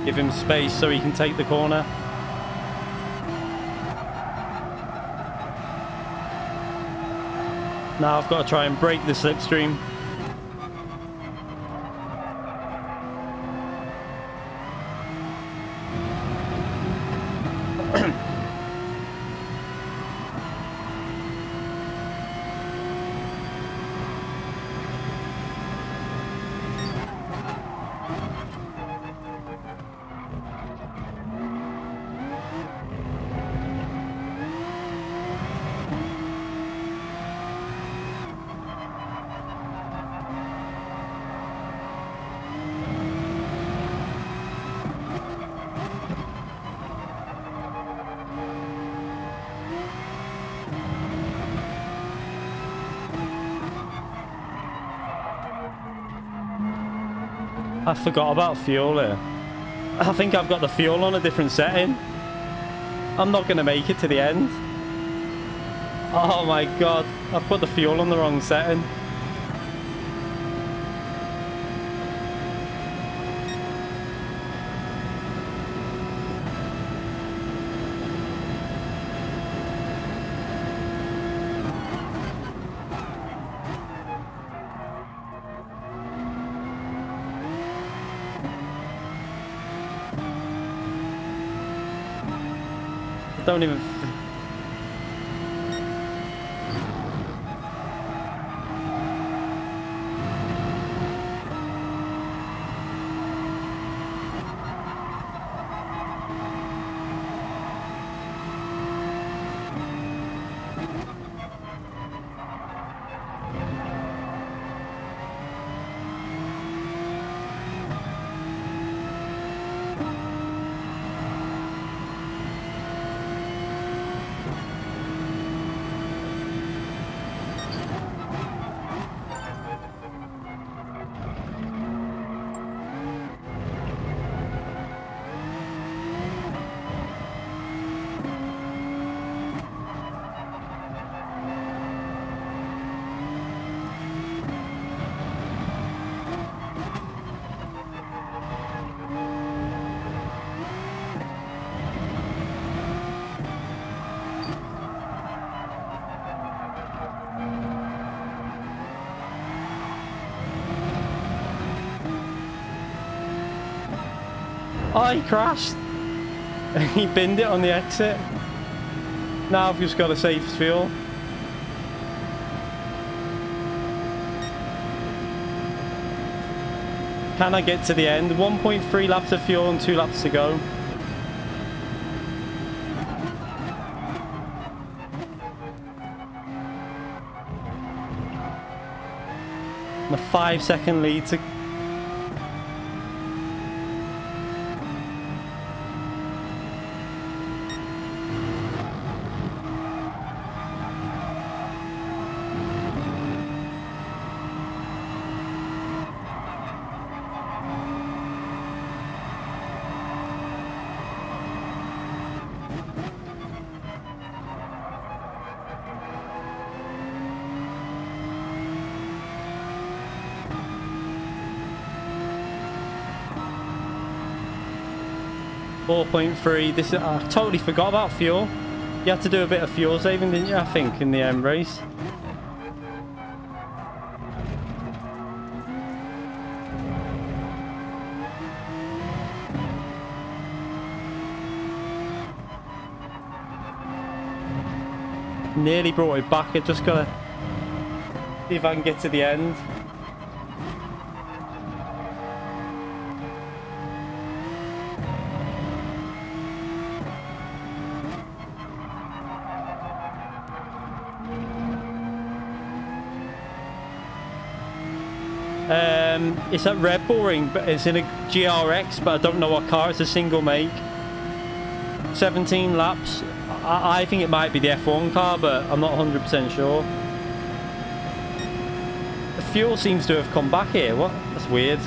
Give him space so he can take the corner. Now I've got to try and break the slipstream. I forgot about fuel here. I think I've got the fuel on a different setting. I'm not going to make it to the end. Oh my god, I've put the fuel on the wrong setting. Don't even... Oh, he crashed. He binned it on the exit. Now I've just got to save fuel. Can I get to the end? 1.3 laps of fuel and 2 laps to go. And a 5-second lead to... 4.3. This I totally forgot about fuel. You had to do a bit of fuel saving, didn't you? I think in the race. Nearly brought it back. I just gotta see if I can get to the end. It's at Red Bull Ring, but it's in a GRX, but I don't know what car. It's a single make. 17 laps. I think it might be the F1 car, but I'm not 100% sure. The fuel seems to have come back here. What? That's weird.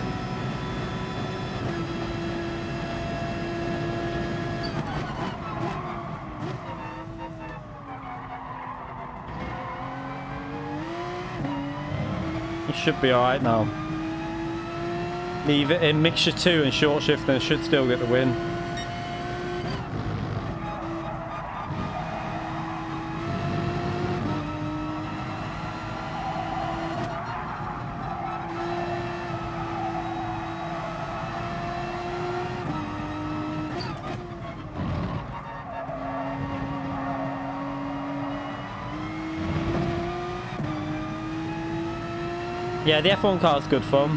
It should be alright now. Leave it in mixture 2 and short shift and it should still get the win. Yeah, the F1 car is good fun.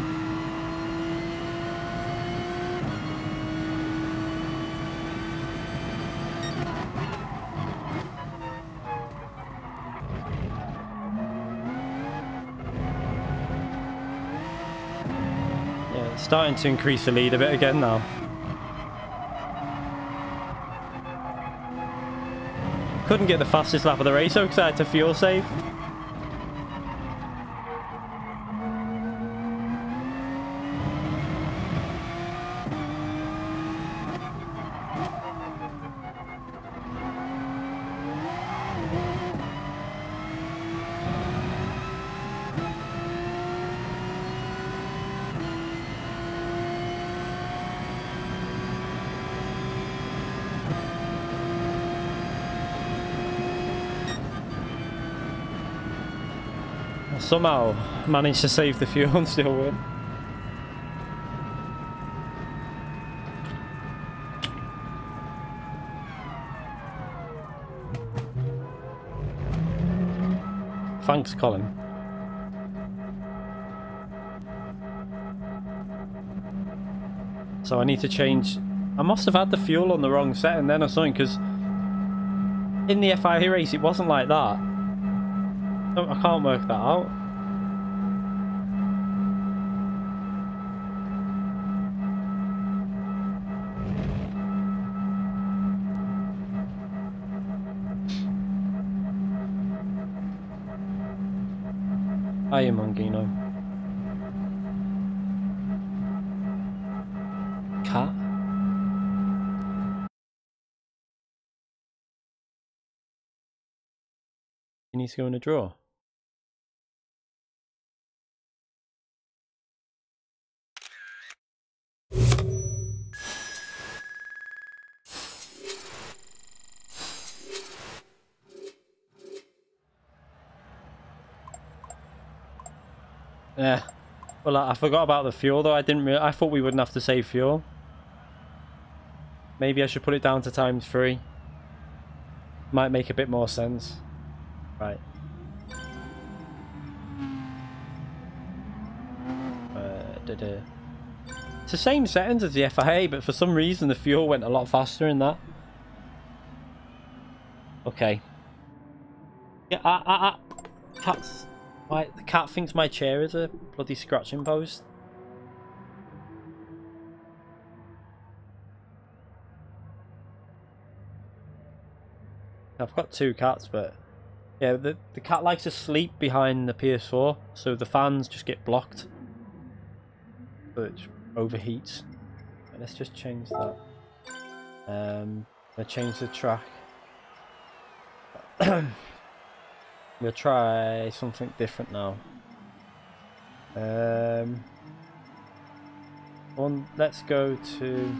Yeah, it's starting to increase the lead a bit again now. Couldn't get the fastest lap of the race, so because I had to fuel save. Somehow managed to save the fuel and still win. Thanks, Colin. So I need to change. I must have had the fuel on the wrong setting then or something, because in the FIA race it wasn't like that. I can't work that out. I am Mongino. Cat? He needs to go in a drawer. Yeah. Well, I forgot about the fuel though. I thought we wouldn't have to save fuel. Maybe I should put it down to ×3. Might make a bit more sense. Right. It's the same settings as the FIA, but for some reason the fuel went a lot faster in that. Okay. Yeah, Cat's... the cat thinks my chair is a bloody scratching post. I've got 2 cats, but yeah, the cat likes to sleep behind the PS4, so the fans just get blocked, so it overheats. Let's just change that. I'll change the track. We'll try something different now. Let's go to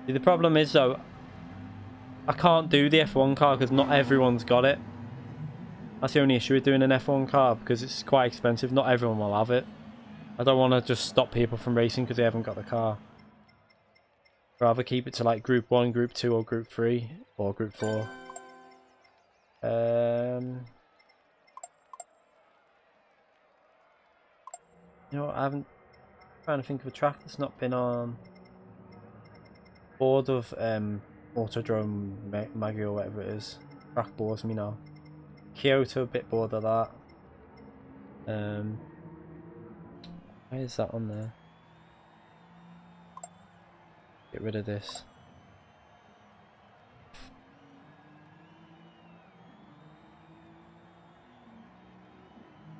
The problem is though, I can't do the F1 car because not everyone's got it. That's the only issue with doing an F1 car, because it's quite expensive. Not everyone will have it. I don't want to just stop people from racing because they haven't got the car. I'd rather keep it to like Group 1, Group 2 or Group 3 or Group 4. You know what, I'm trying to think of a track that's not been on board of Autodrome Maggie or whatever it is. Track bores me now. Kyoto, a bit bored of that. Why is that on there? Get rid of this.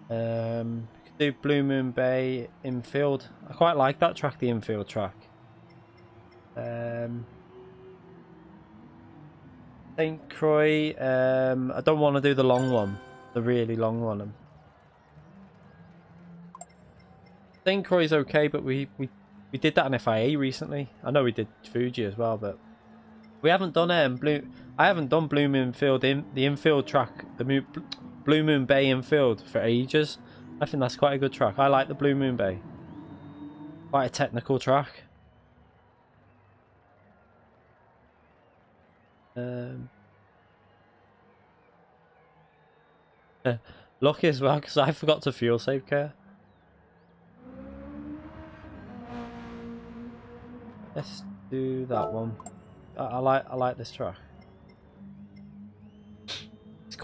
We could do Blue Moon Bay infield. I quite like that track, the infield track. St. Croix, I don't want to do the long one, the really long one. St. Croix is okay, but we did that on FIA recently. I know we did Fuji as well, but we haven't done I haven't done Blue Moon Field the infield track, the Blue Moon Bay infield for ages. I think that's quite a good track. I like the Blue Moon Bay. Quite a technical track. Lucky as well, because I forgot to fuel save care. Let's do that one. I like this track.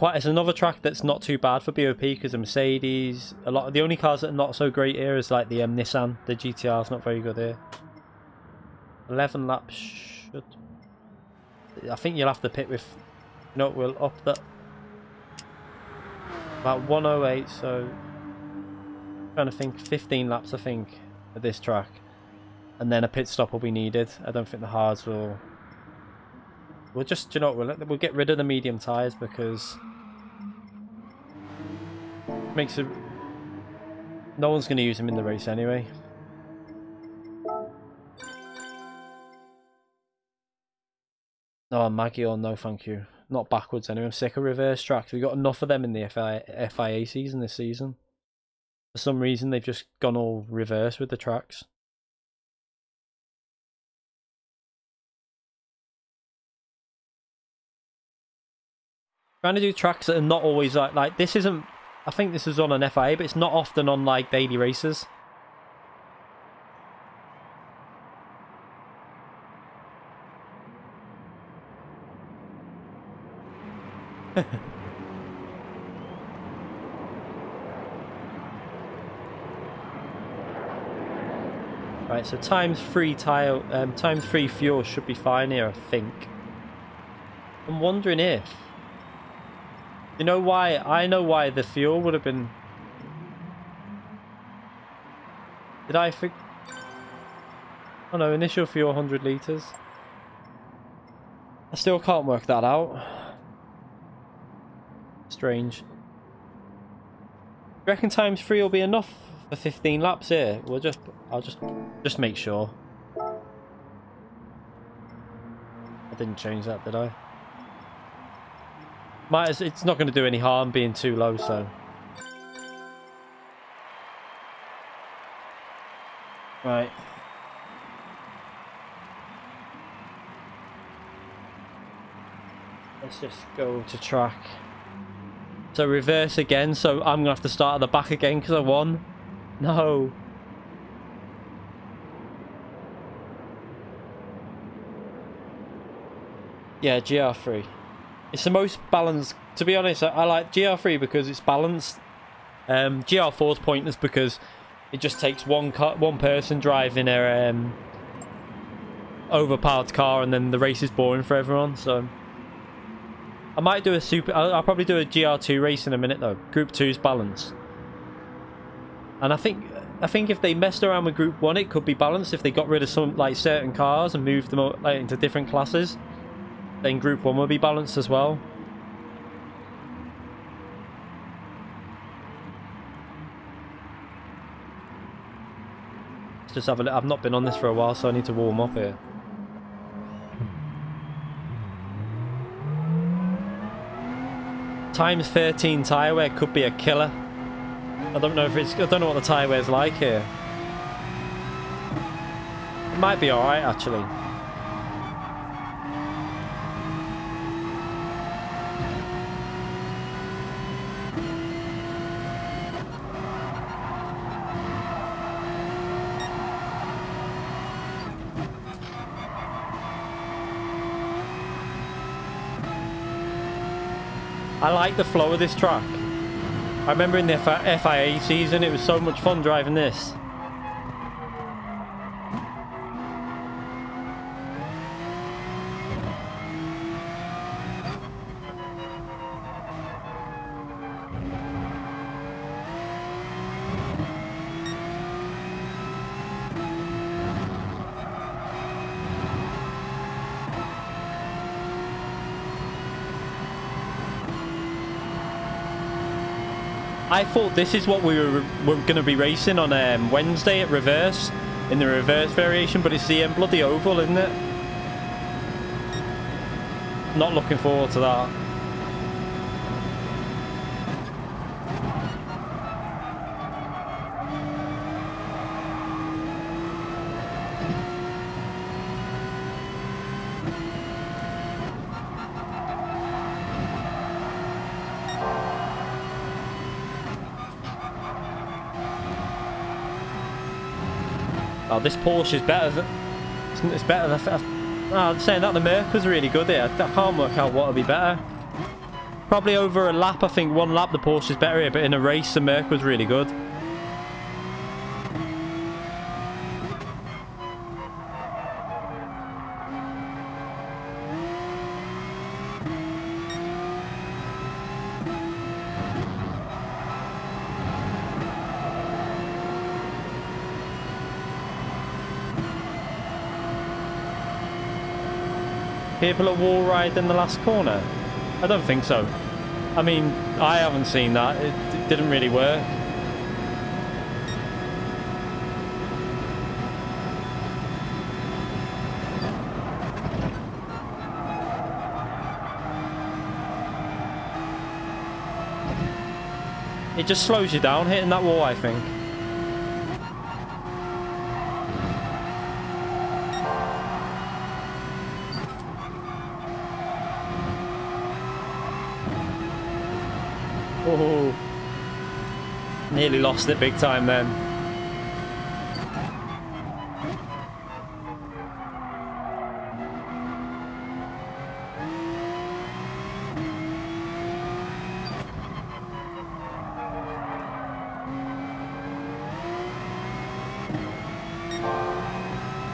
It's another track that's not too bad for BOP because the Mercedes, the only cars that are not so great here is like the Nissan. The GTR is not very good here. 11 laps should. I think you'll have to pit with. No, we'll up that. About 108, so I'm trying to think 15 laps I think for this track. And then a pit stop will be needed. I don't think the hards will. We'll just, you know, we'll get rid of the medium tyres because it makes it. No one's going to use them in the race anyway. No, Maggie or no thank you. Not backwards anyway. I'm sick of reverse tracks. We've got enough of them in the FIA season this season. For some reason they've just gone all reverse with the tracks. Trying to do tracks that are not always like this isn't. I think this is on an FIA, but it's not often on like daily races. Right, so times 3 fuel should be fine here, I think. I'm wondering if. You know why? I know why the fuel would have been. Did I think? Oh no, initial fuel 100 litres. I still can't work that out. Strange. Do you reckon times 3 will be enough for 15 laps here? I'll just make sure. I didn't change that, did I? It's not going to do any harm being too low, so. Right. Let's just go to track. So reverse again, so I'm going to have to start at the back again because I won. No. Yeah, GR3. It's the most balanced. To be honest, I like GR3 because it's balanced. GR4 is pointless because it just takes one person driving a overpowered car, and then the race is boring for everyone. So I might do I'll probably do a GR2 race in a minute though. Group 2's balanced, and I think if they messed around with Group 1, it could be balanced if they got rid of some like certain cars and moved them like into different classes. Then Group 1 will be balanced as well. Let's just have a look. I've not been on this for a while, so I need to warm up here. times 13 tyre wear could be a killer. I don't know if it's... I don't know what the tyre wear's like here. It might be alright, actually. I like the flow of this track. I remember in the FIA season, it was so much fun driving this. I thought this is what we were going to be racing on Wednesday at reverse, in the reverse variation, but it's the bloody oval, isn't it? Not looking forward to that. Oh, this Porsche is better than... It's better than... I'm saying that the Merc was really good here. I can't work out what would be better. Probably over a lap, I think one lap the Porsche is better here, but in a race the Merc was really good. People at wall ride in the last corner? I don't think so. I mean, I haven't seen that. It didn't really work. It just slows you down hitting that wall, I think. Oh, nearly lost it big time then.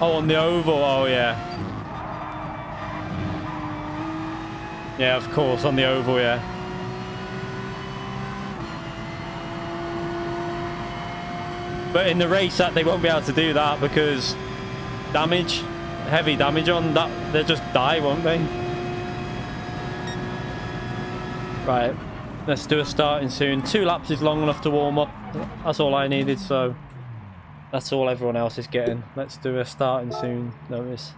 Oh, on the oval, oh yeah. Yeah, of course, on the oval, yeah. But in the race, that they won't be able to do that because damage, heavy damage on that, they'll just die, won't they? Right, let's do a starting soon. 2 laps is long enough to warm up. That's all I needed, so that's all everyone else is getting. Let's do a starting soon notice.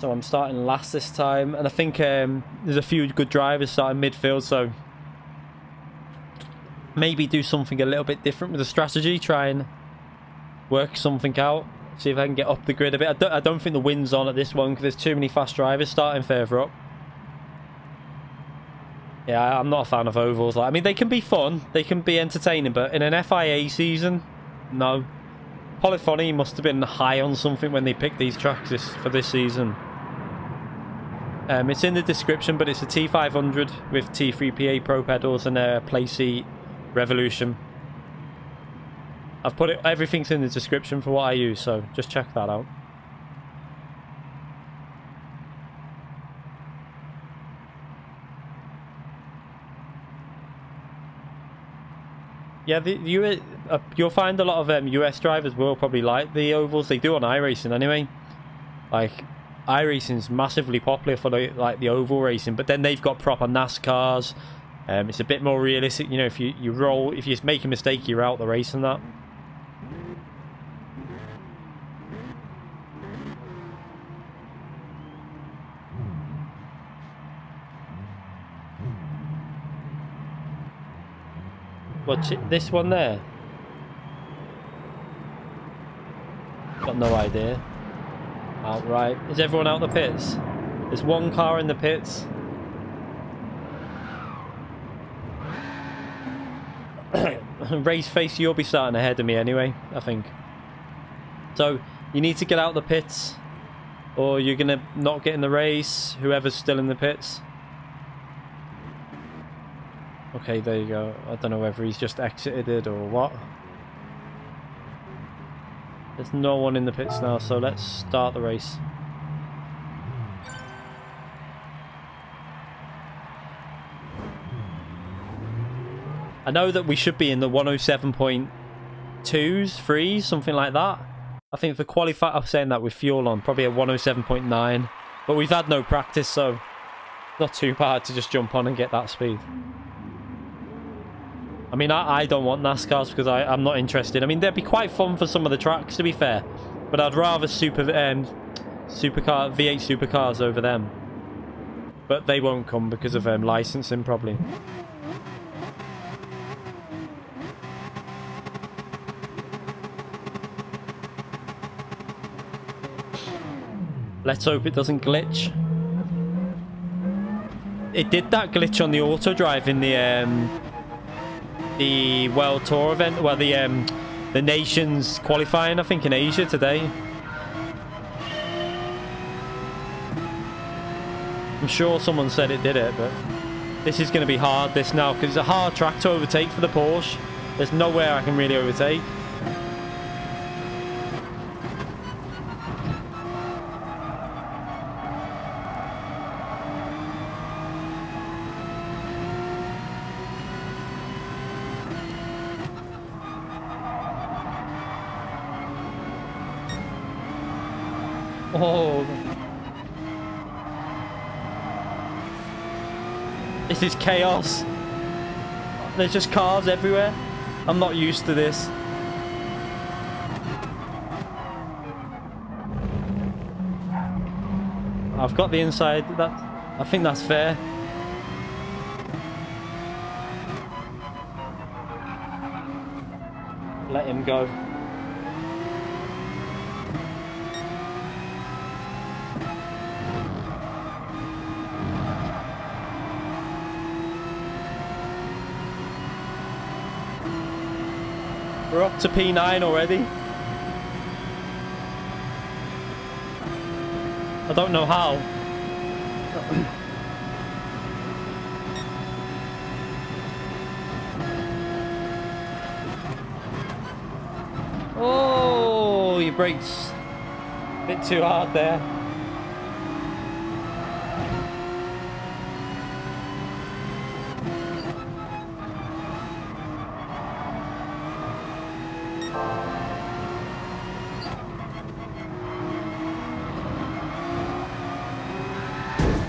So I'm starting last this time, and I think there's a few good drivers starting midfield, so maybe do something a little bit different with the strategy, try and work something out, see if I can get up the grid a bit. I don't think the wind's on at this one because there's too many fast drivers starting further up. Yeah, I'm not a fan of ovals. I mean, they can be fun, they can be entertaining, but in an FIA season, no. Polyphony must have been high on something when they picked these tracks for this season. It's in the description, but it's a T500 with T3PA Pro pedals and a Playseat Revolution. I've put it, everything's in the description for what I use, so just check that out. Yeah, you'll find a lot of US drivers will probably like the ovals. They do on iRacing anyway. Like, iRacing's massively popular for the oval racing, but then they've got proper NASCARs. It's a bit more realistic, you know. If you roll, if you make a mistake, you're out the race and that. What's it, this one there? Got no idea. Outright. Is everyone out the pits? There's one car in the pits. Race face, you'll be starting ahead of me anyway, I think. So, you need to get out the pits, or you're gonna not get in the race, whoever's still in the pits. Okay, there you go. I don't know whether he's just exited it or what. There's no one in the pits now, so let's start the race. I know that we should be in the 107.2s, 3s, something like that. I think for qualify, I'm saying that with fuel on, probably a 107.9. But we've had no practice, so not too bad to just jump on and get that speed. I mean, I don't want NASCARs because I'm not interested. I mean, they'd be quite fun for some of the tracks, to be fair. But I'd rather V8 supercars over them. But they won't come because of licensing, probably. Let's hope it doesn't glitch. It did that glitch on the auto drive in the World Tour event, well, the nations qualifying, I think, in Asia today. I'm sure someone said it did it, but this is going to be hard, this now, because it's a hard track to overtake for the Porsche. There's nowhere I can really overtake. Oh, this is chaos. There's just cars everywhere. I'm not used to this. I've got the inside. I think that's fair. Let him go. We're up to P9 already. I don't know how. Oh, your brakes a bit too hard there.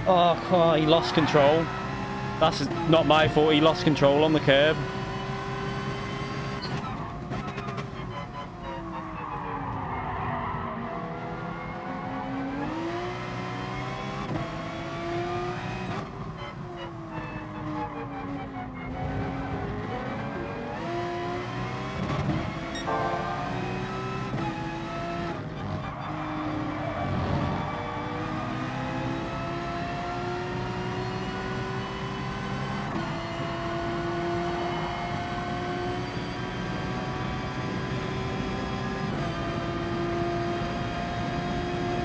Oh, he lost control. That's not my fault. He lost control on the curb.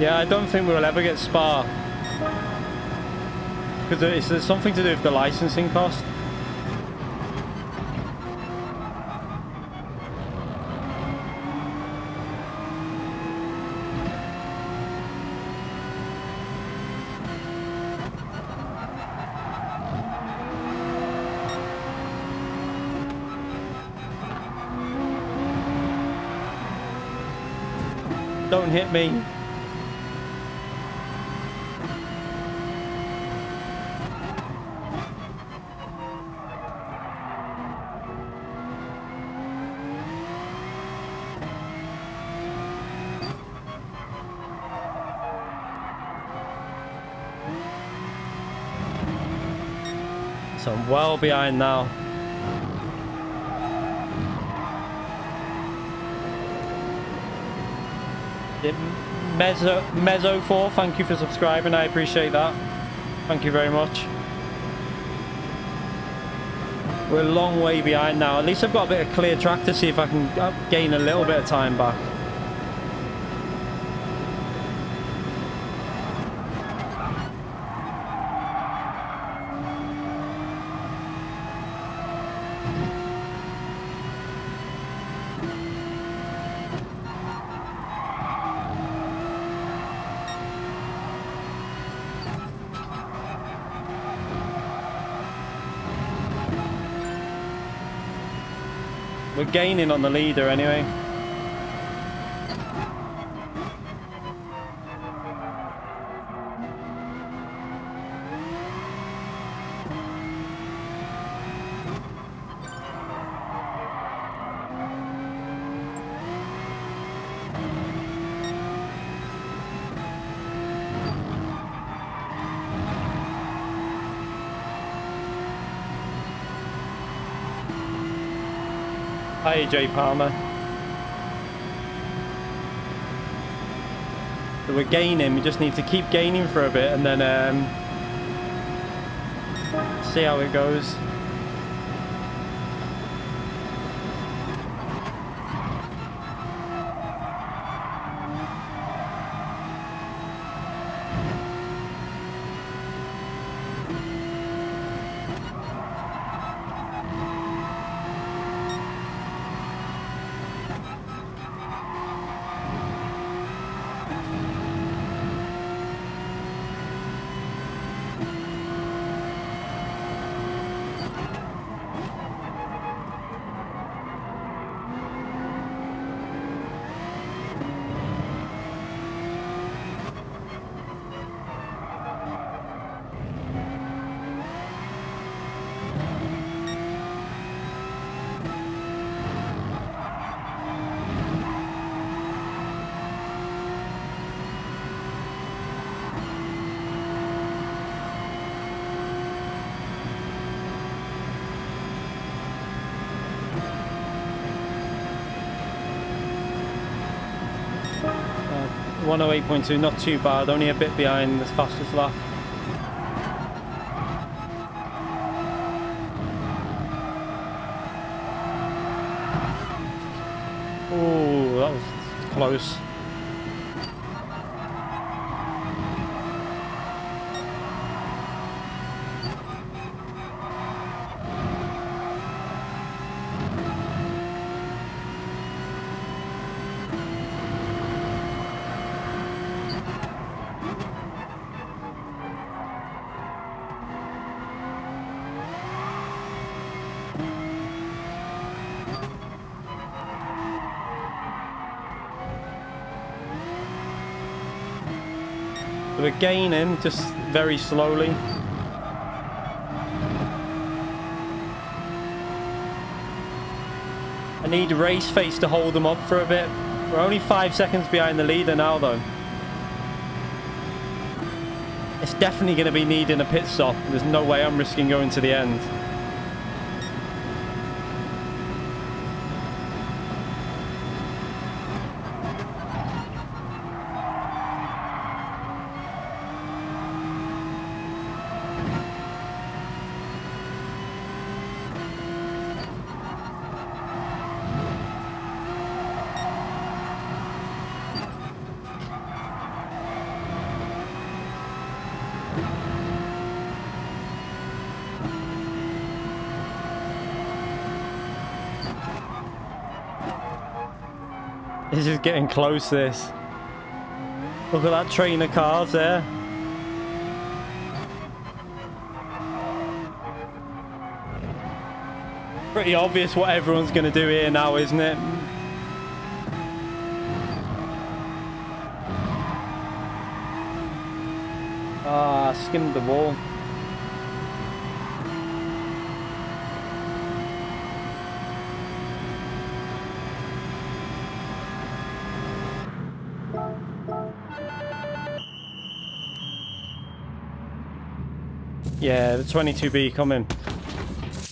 Yeah, I don't think we'll ever get Spa. Because it's something to do with the licensing cost. Don't hit me. So I'm well behind now. Mezzo4, thank you for subscribing. I appreciate that. Thank you very much. We're a long way behind now. At least I've got a bit of clear track to see if I can gain a little bit of time back. We're gaining on the leader anyway. Hi, Jay Palmer. So we're gaining. We just need to keep gaining for a bit and then see how it goes. Uh, 108.2, not too bad, only a bit behind the fastest lap. Oh, that was close. We're gaining, just very slowly. I need race face to hold them up for a bit. We're only 5 seconds behind the leader now, though. It's definitely going to be needing a pit stop. There's no way I'm risking going to the end. This is getting close, this. Look at that train of cars there. Pretty obvious what everyone's going to do here now, isn't it? Ah, skimmed the wall. Yeah, the 22B coming.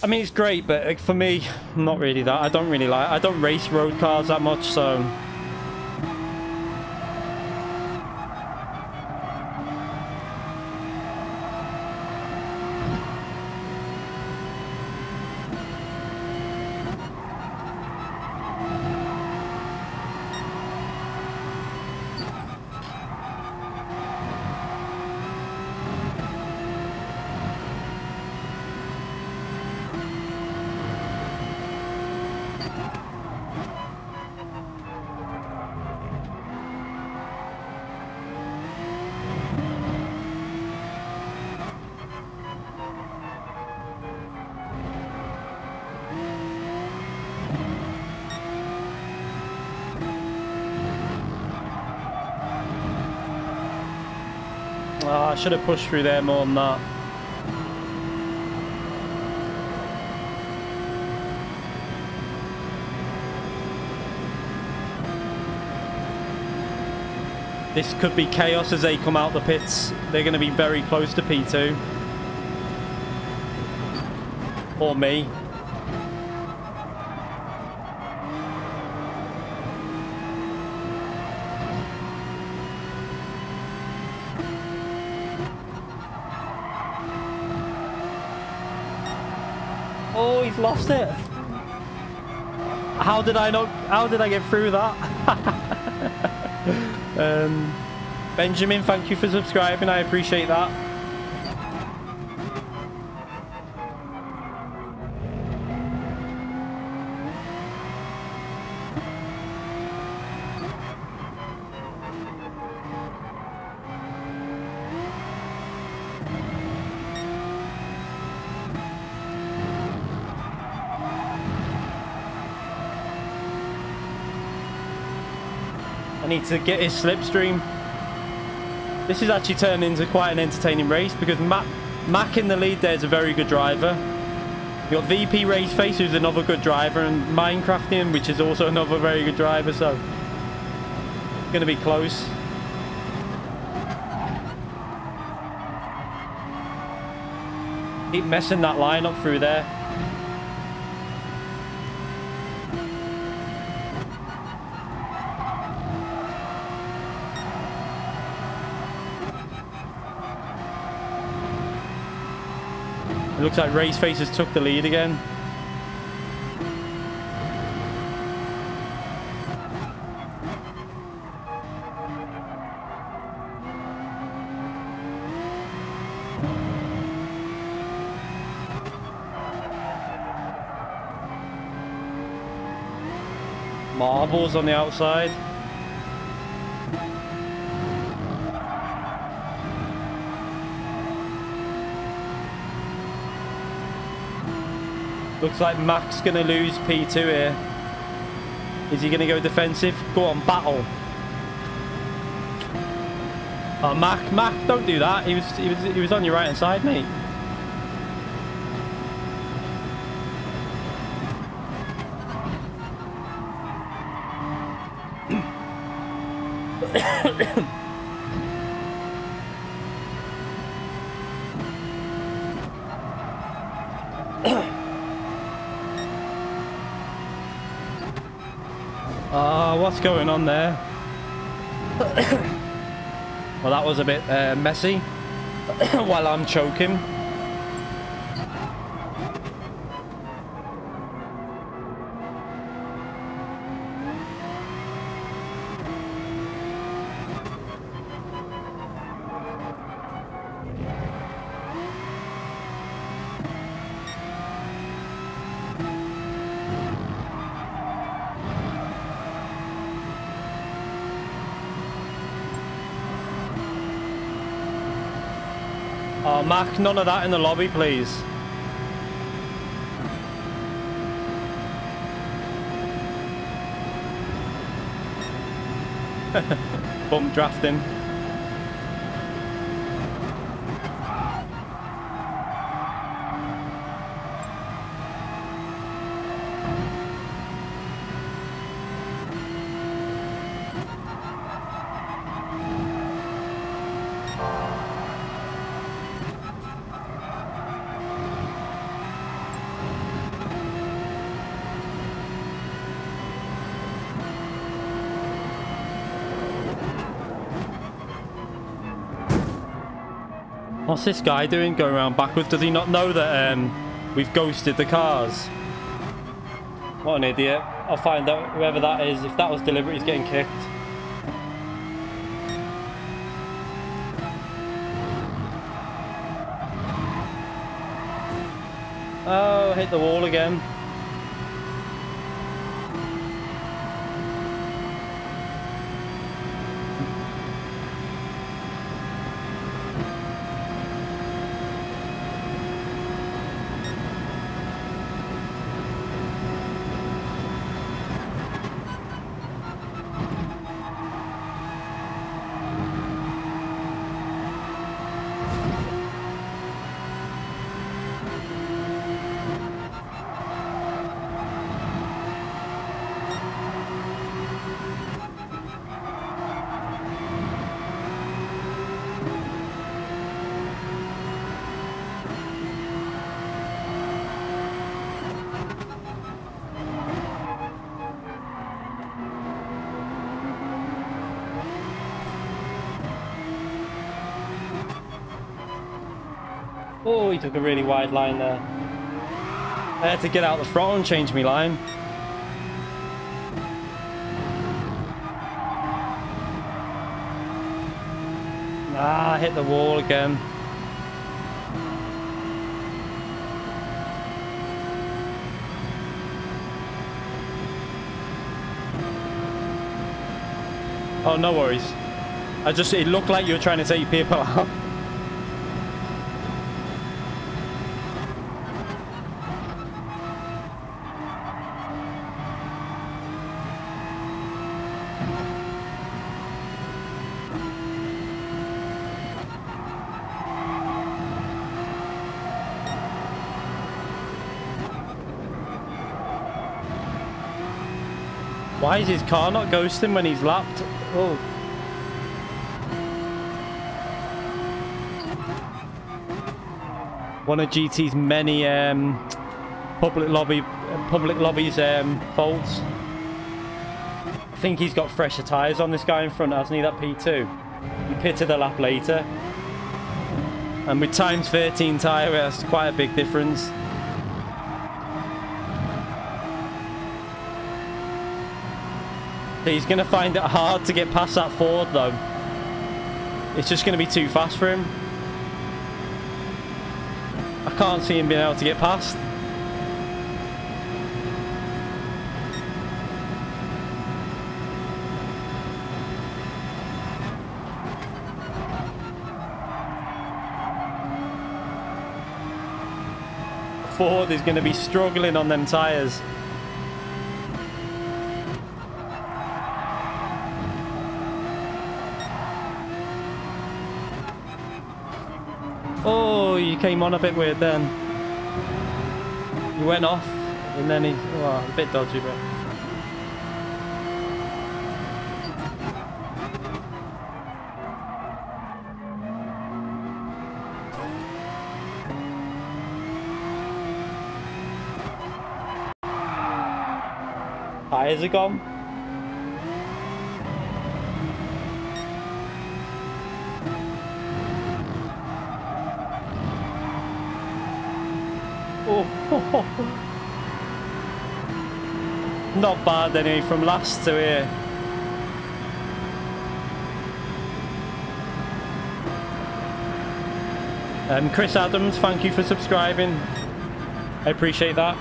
I mean, it's great, but like, for me, not really that. I don't race road cars that much, so I should have pushed through there more than that. This could be chaos as they come out the pits. They're going to be very close to P2. Or me. Oh, he's lost it. How did I get through that? Benjamin, thank you for subscribing. I appreciate that. I need to get his slipstream. This is actually turning into quite an entertaining race because Mac in the lead there is a very good driver. You've got VP Raceface, who's another good driver, and Minecrafting, which is also another very good driver, so it's going to be close. Keep messing that line up through there. It looks like Raceface has took the lead again. Marbles on the outside. Looks like Mac's going to lose P2 here. Is he going to go defensive? Go on, battle. Oh, Mac, don't do that. He was on your right hand side, mate. What's going on there? Well, that was a bit messy while I'm choking. Oh, Mac, none of that in the lobby, please. Bump drafting. What's this guy doing going around backwards? Does he not know that we've ghosted the cars? What an idiot. I'll find out whoever that is. If that was deliberate, he's getting kicked. Oh, hit the wall again. Oh, he took a really wide line there. I had to get out the front and change my line. Ah, I hit the wall again. Oh, no worries. It looked like you were trying to take people out. Why is his car not ghosting when he's lapped? Oh. One of GT's many public lobbies faults. I think he's got fresher tyres on this guy in front, hasn't he? That P2. He pitted a lap later. And with times 13 tyre, that's quite a big difference. He's going to find it hard to get past that Ford, though. It's just going to be too fast for him. I can't see him being able to get past. Ford is going to be struggling on them tyres. Oh, you came on a bit weird then. You went off, and then a bit dodgy, but... Tyres are gone. Not bad anyway, from last to here. Chris Adams, thank you for subscribing. I appreciate that.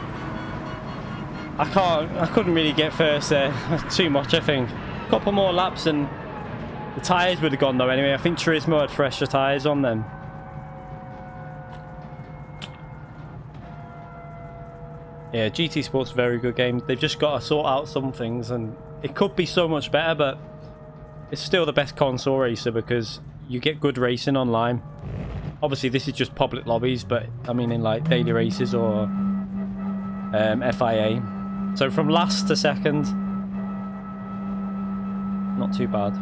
I couldn't really get first there. Too much, I think. A couple more laps and the tyres would have gone though anyway. I think Turismo had fresher tyres on them. Yeah, GT Sport's a very good game. They've just got to sort out some things, and it could be so much better, but it's still the best console racer because you get good racing online. Obviously, this is just public lobbies, but I mean in like daily races or FIA. So from last to second, not too bad.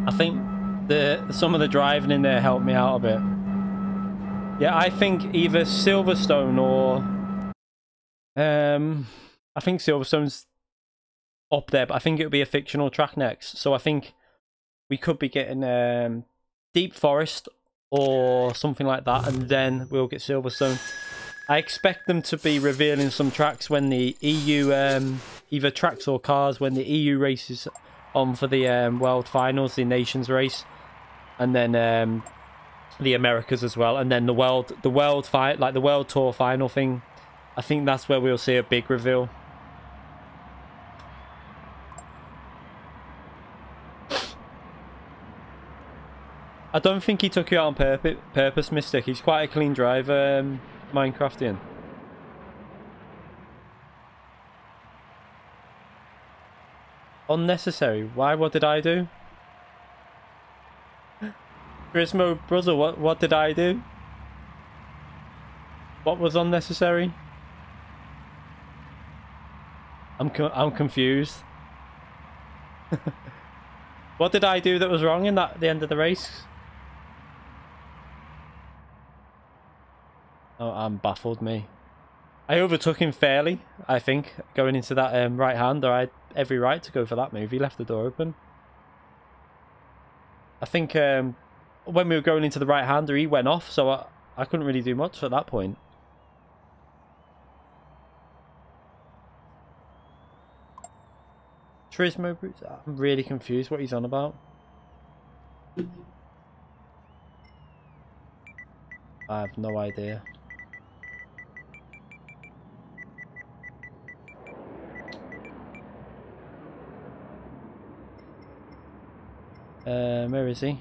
I think some of the driving in there helped me out a bit. Yeah, I think either Silverstone or I think Silverstone's up there, but I think it would be a fictional track next. So I think we could be getting Deep Forest or something like that, and then we'll get Silverstone. I expect them to be revealing some tracks when the EU, either tracks or cars, when the EU races on for the World Finals, the Nations race, and then the Americas as well, and then the World Tour final thing. I think that's where we'll see a big reveal. I don't think he took you out on purpose, Mystic. He's quite a clean driver, Minecraftian. Unnecessary. Why? What did I do? Turismo brother, what did I do? What was unnecessary? I'm confused. What did I do that was wrong in the end of the race? Oh, I'm baffled, me. I overtook him fairly, I think, going into that right hander. I had every right to go for that move. He left the door open. I think when we were going into the right hander, he went off, so I couldn't really do much at that point. Turismo boots? I'm really confused what he's on about. I have no idea. Where is he?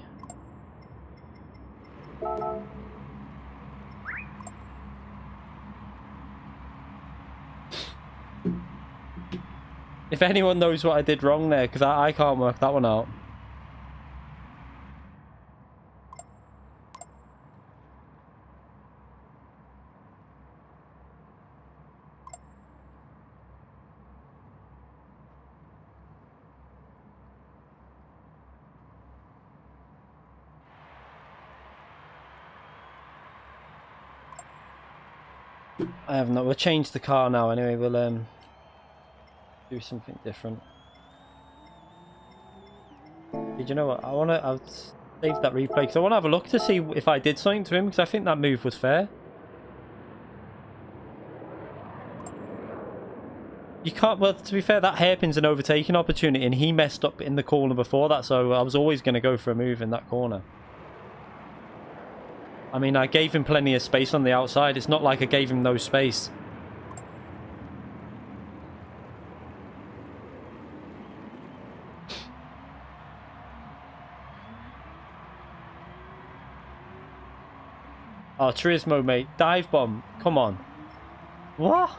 If anyone knows what I did wrong there, because I can't work that one out. I have not. We'll change the car now anyway. We'll do something different. Did you know what? I'll save that replay because I want to have a look to see if I did something to him, because I think that move was fair. You can't. Well, to be fair, that hairpin's an overtaking opportunity, and he messed up in the corner before that, so I was always going to go for a move in that corner. I mean, I gave him plenty of space on the outside. It's not like I gave him no space. Oh, Turismo, mate. Dive bomb. Come on. What?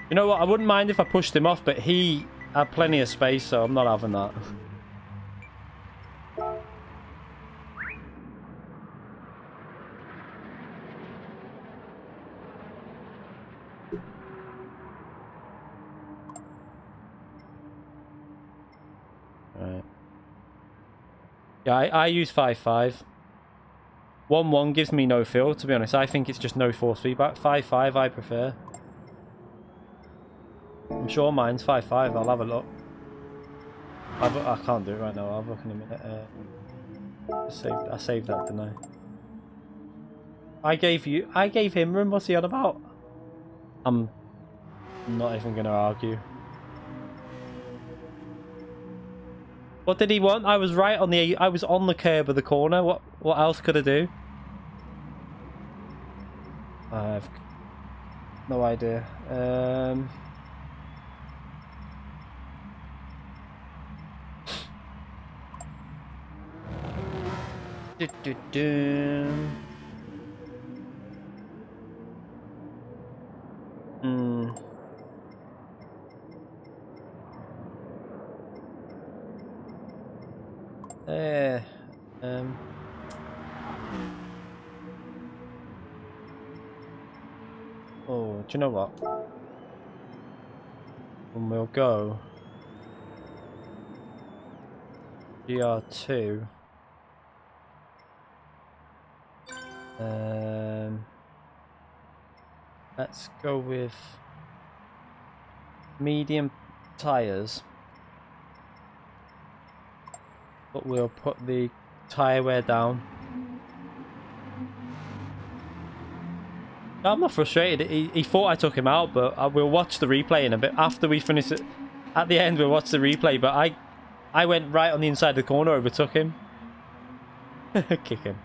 You know what? I wouldn't mind if I pushed him off, but he had plenty of space, so I'm not having that. Alright. Yeah, I use 5.5. 1.1 gives me no feel, to be honest. I think it's just no force feedback. 5.5 I prefer. I'm sure mine's 5.5. I'll have a look. I can't do it right now. I'll look in a minute. I saved that, didn't I? I gave him room. What's he on about? I'm not even going to argue. What did he want? I was right on the. I was on the curb of the corner. What else could I do? I have no idea. Oh, do you know what? And we'll go GR2. Let's go with medium tires, but we'll put the tire wear down. I'm not frustrated. He thought I took him out, but we'll watch the replay in a bit after we finish it. At the end, we'll watch the replay. But I went right on the inside of the corner, overtook him. Kick him.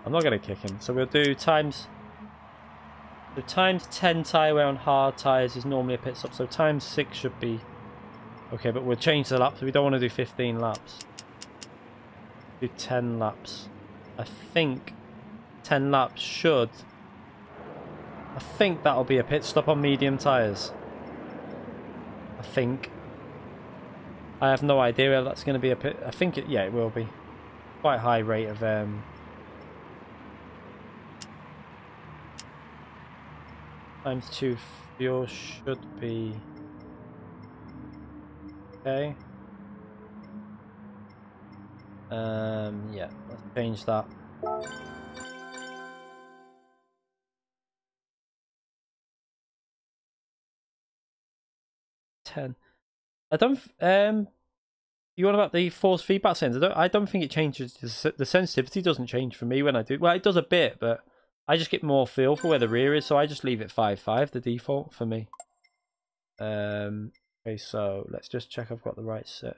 I'm not gonna kick him. So we'll do times 10 tire wear on hard tires is normally a pit stop. So times 6 should be okay. But we'll change the laps. We don't want to do 15 laps. Do 10 laps. I think 10 laps should. I think that'll be a pit stop on medium tires. I think. I have no idea whether that's going to be a pit. I think yeah, it will be. quite high rate of times 2 fuel should be okay. Yeah, let's change that. I don't you want about the force feedback sensor? I don't think it changes. The sensitivity doesn't change for me when I do. Well, it does a bit, but I just get more feel for where the rear is, so I just leave it 5.5, the default for me. Okay, so let's just check I've got the right set.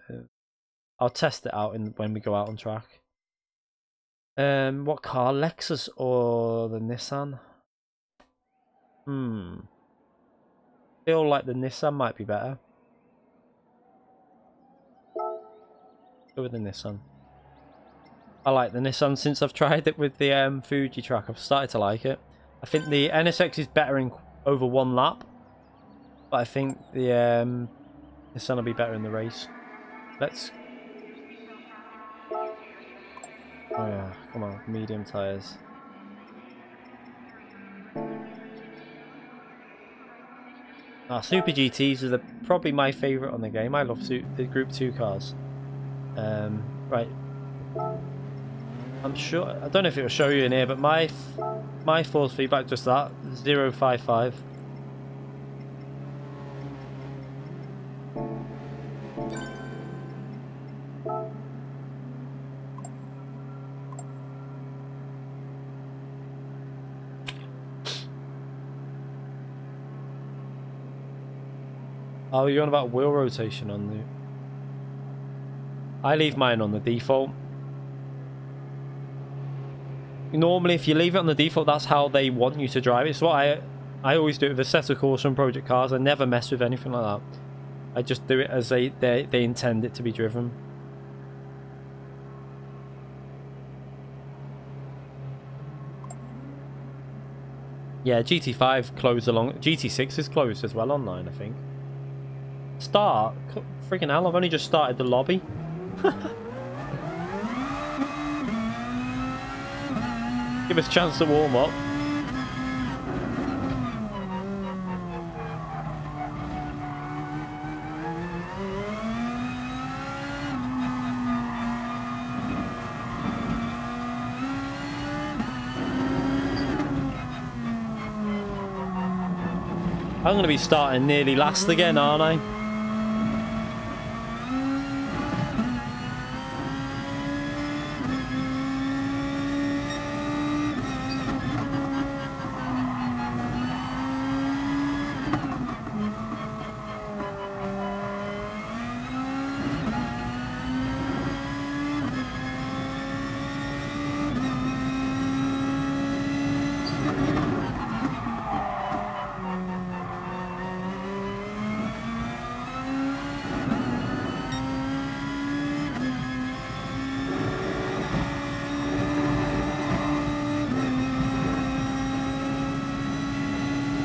I'll test it out when we go out on track. What car? Lexus or the Nissan? Feel like the Nissan might be better. Go with the Nissan. I like the Nissan since I've tried it with the Fuji track. I've started to like it. I think the NSX is better in over 1 lap, but I think the Nissan will be better in the race. Let's. Oh yeah, come on, medium tires. Super GTs are probably my favourite on the game. I love the Group 2 cars. Right. I'm sure, I don't know if it will show you in here, but my force feedback, just that, 0.55. Oh, you're on about wheel rotation on the... I leave mine on the default. Normally, if you leave it on the default, that's how they want you to drive it. It's what I always do with a set of caution project cars. I never mess with anything like that. I just do it as they intend it to be driven. Yeah, GT5 closed along. GT6 is closed as well online, I think. Start? Freaking hell, I've only just started the lobby. Give us a chance to warm up. I'm going to be starting nearly last again, aren't I?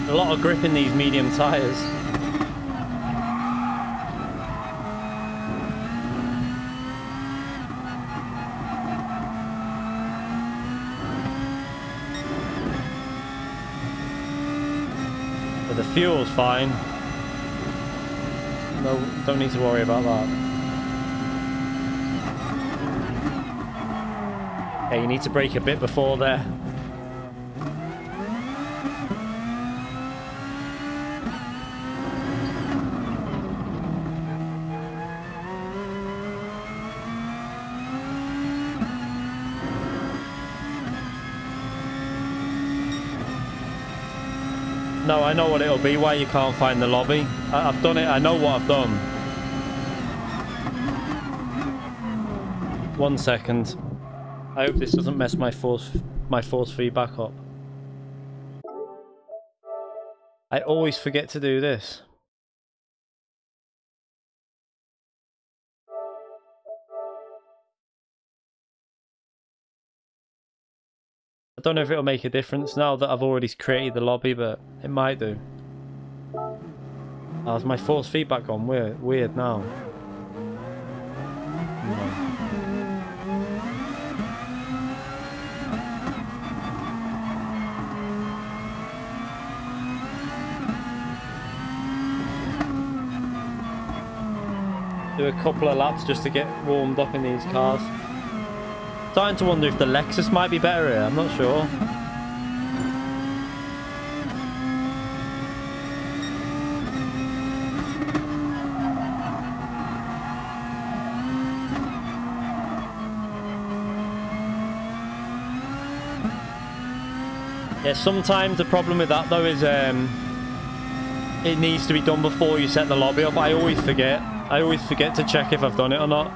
A lot of grip in these medium tyres. But the fuel's fine. No, don't need to worry about that. Okay, you need to brake a bit before there. No, I know what it'll be, why you can't find the lobby. I've done it, I know what I've done. 1 second. I hope this doesn't mess my force feedback up. I always forget to do this. I don't know if it'll make a difference now that I've already created the lobby, but it might do. Oh, has my force feedback gone weird now? No. do a couple of laps just to get warmed up in these cars. Starting to wonder if the Lexus might be better here. I'm not sure. Yeah, sometimes the problem with that though is it needs to be done before you set the lobby up. I always forget. I always forget to check if I've done it or not.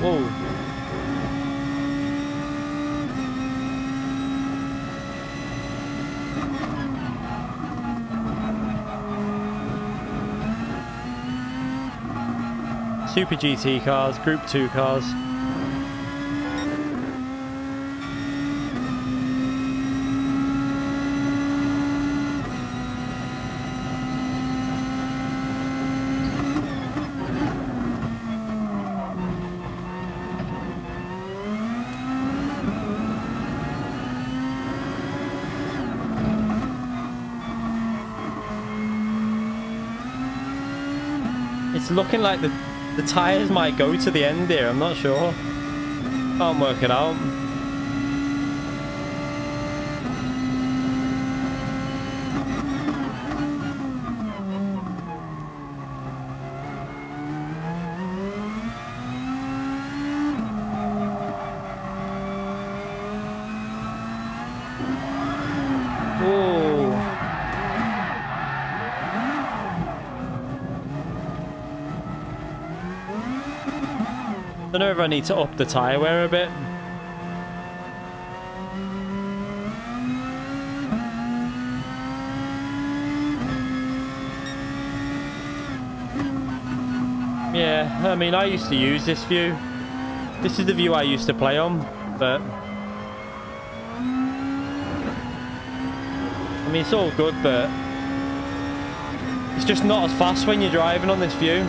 Whoa. Super GT cars, Group 2 cars. It's looking like the tyres might go to the end here, I'm not sure. Can't work it out. I don't know if I need to up the tyre wear a bit. Yeah, I mean, I used to use this view. This is the view I used to play on, but I mean, it's all good, but it's just not as fast when you're driving on this view.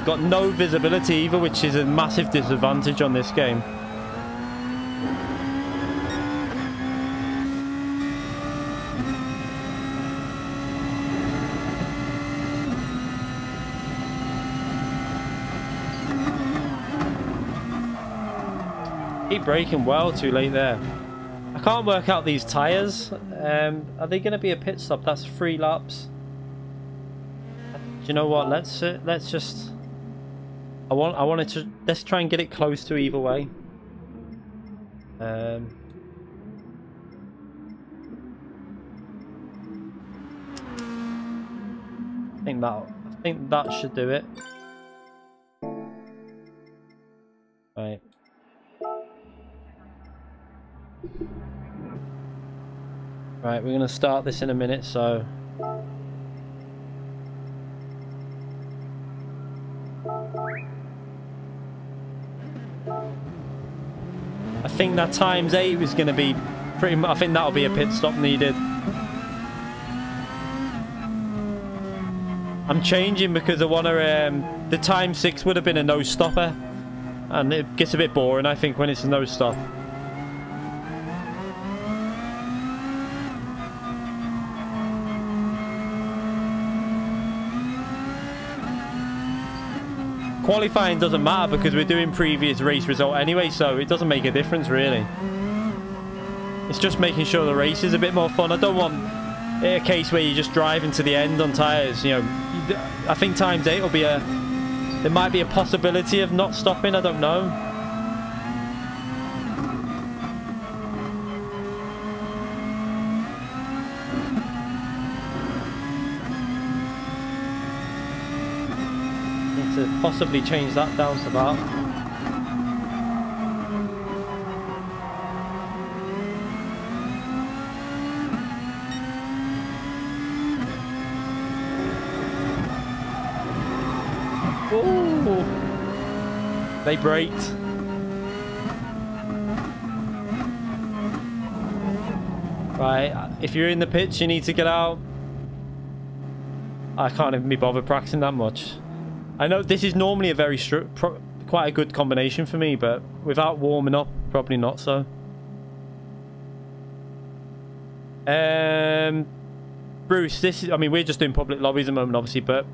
Got no visibility either, which is a massive disadvantage on this game. Keep braking well, too late there. I can't work out these tyres. Are they going to be a pit stop? That's 3 laps. Do you know what? Let's just. I wanted to. Let's try and get it close to either way. I think that should do it. Right. Right, we're gonna start this in a minute, so. I think that ×8 was going to be pretty much. I think that'll be a pit stop needed. I'm changing because I want to. The ×6 would have been a no stopper, and it gets a bit boring, I think, when it's a no stop. Qualifying doesn't matter because we're doing previous race result anyway, so it doesn't make a difference really. It's just making sure the race is a bit more fun. I don't want a case where you're just driving to the end on tyres. You know, I think ×8 will be a. There might be a possibility of not stopping. I don't know. To possibly change that down to that. They braked. Right, if you're in the pits, you need to get out. I can't even be bothered practicing that much. I know this is normally a very quite a good combination for me, but without warming up, probably not so. Bruce, this is, I mean, we're just doing public lobbies at the moment, obviously, but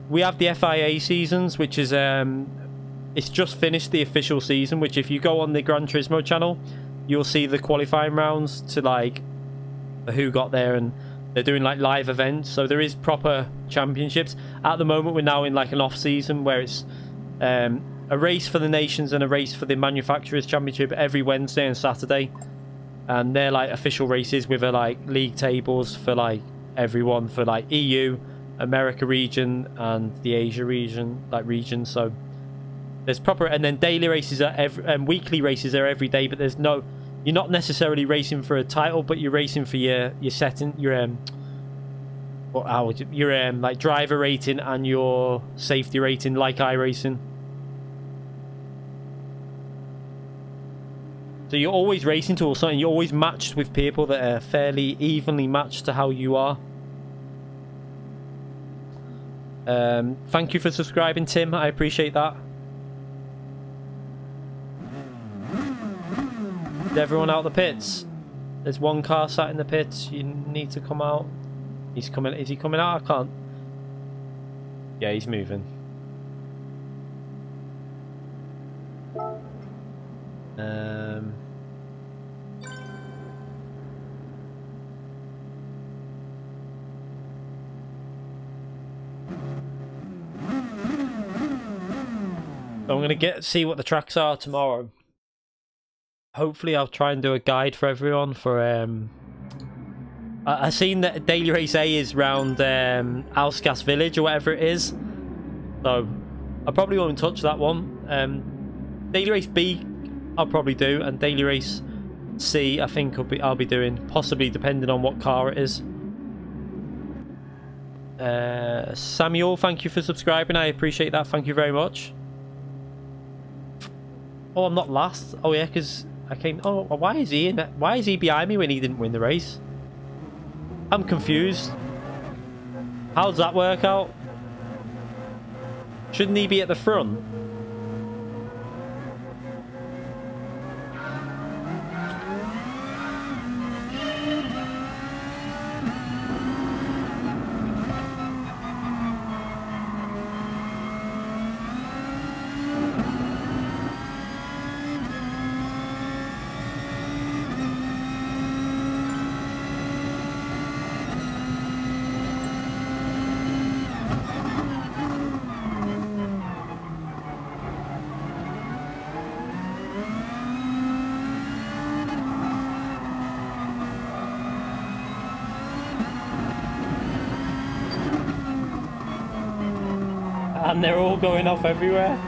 we have the FIA seasons, which is it's just finished the official season, which if you go on the Gran Turismo channel, you'll see the qualifying rounds to like who got there, and they're doing like live events, so there is proper championships. At the moment, we're now in like an off season where it's a race for the nations and a race for the manufacturers championship every Wednesday and Saturday, and they're like official races with like league tables for like everyone, for like EU, America region, and the Asia region, so there's proper, and then daily races are weekly races are every day, but there's no, you're not necessarily racing for a title, but you're racing for your setting, your like driver rating and your safety rating, like iRacing. So you're always racing towards something. You're always matched with people that are fairly evenly matched to how you are. Thank you for subscribing, Tim. I appreciate that. Is everyone out the pits? There's one car sat in the pits. You need to come out. He's coming. Is he coming out? I can't. Yeah, he's moving. So I'm gonna see what the tracks are tomorrow. Hopefully I'll try and do a guide for everyone for I seen that Daily Race A is round Alsgas Village or whatever it is, so I probably won't touch that one. Daily Race B I'll probably do, and Daily Race C I think I'll be doing, possibly depending on what car it is. Samuel, thank you for subscribing. I appreciate that. Thank you very much. Oh, I'm not last. Oh yeah, because I came. Oh, why is he in that? Why is he behind me when he didn't win the race? I'm confused. How does that work out? Shouldn't he be at the front? And they're all going off everywhere.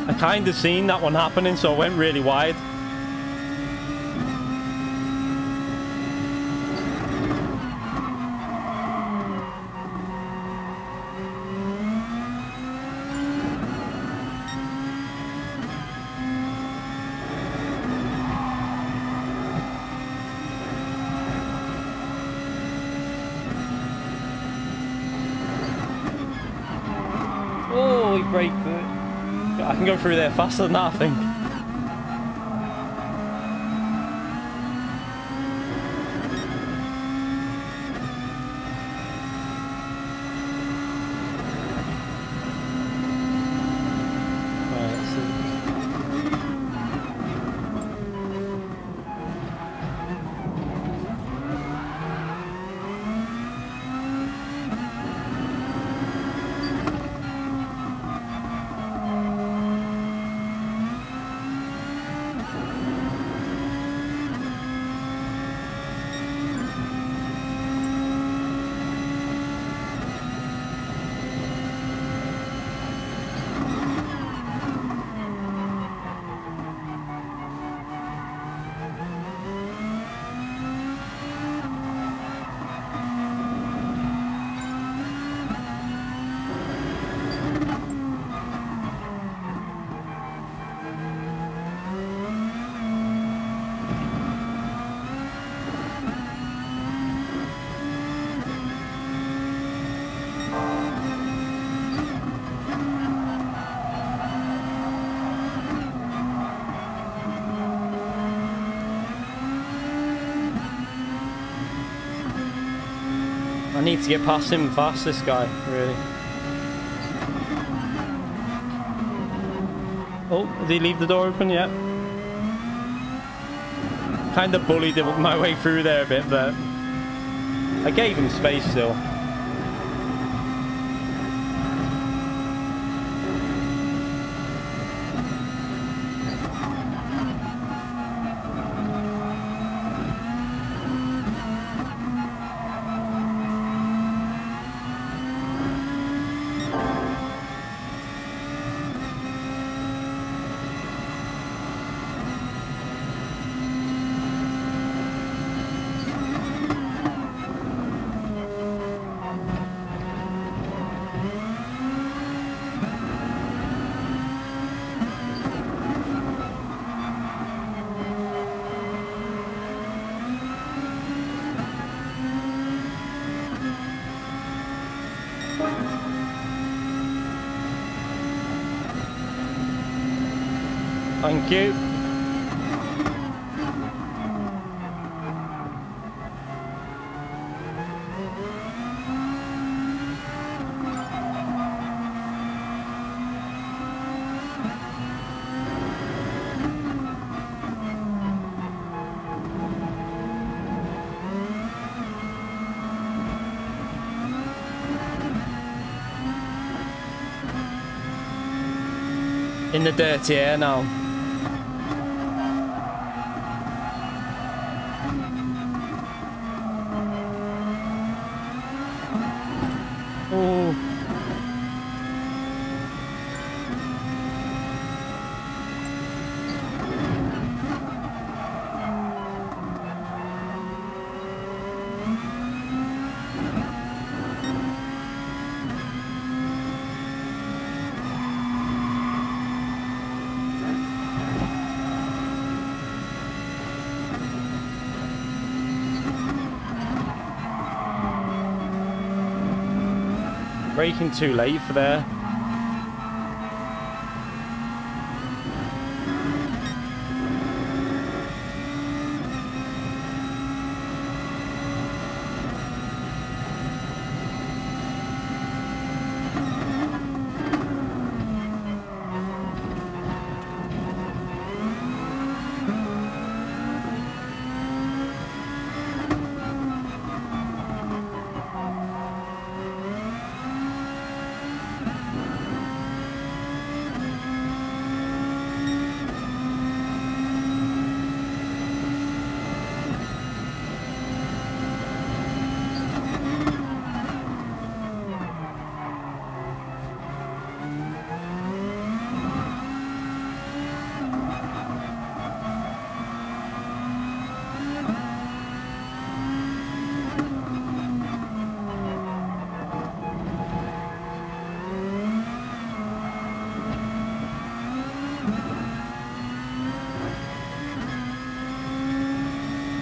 I kind of seen that one happening, so I went really wide. Oh, he braked it. I can go through there faster than that, I think. need to get past him fast, this guy, really. Oh, did he leave the door open yet? Kind of bullied my way through there a bit, but I gave him space still. Thank you. In the dirty air now. Braking too late for there.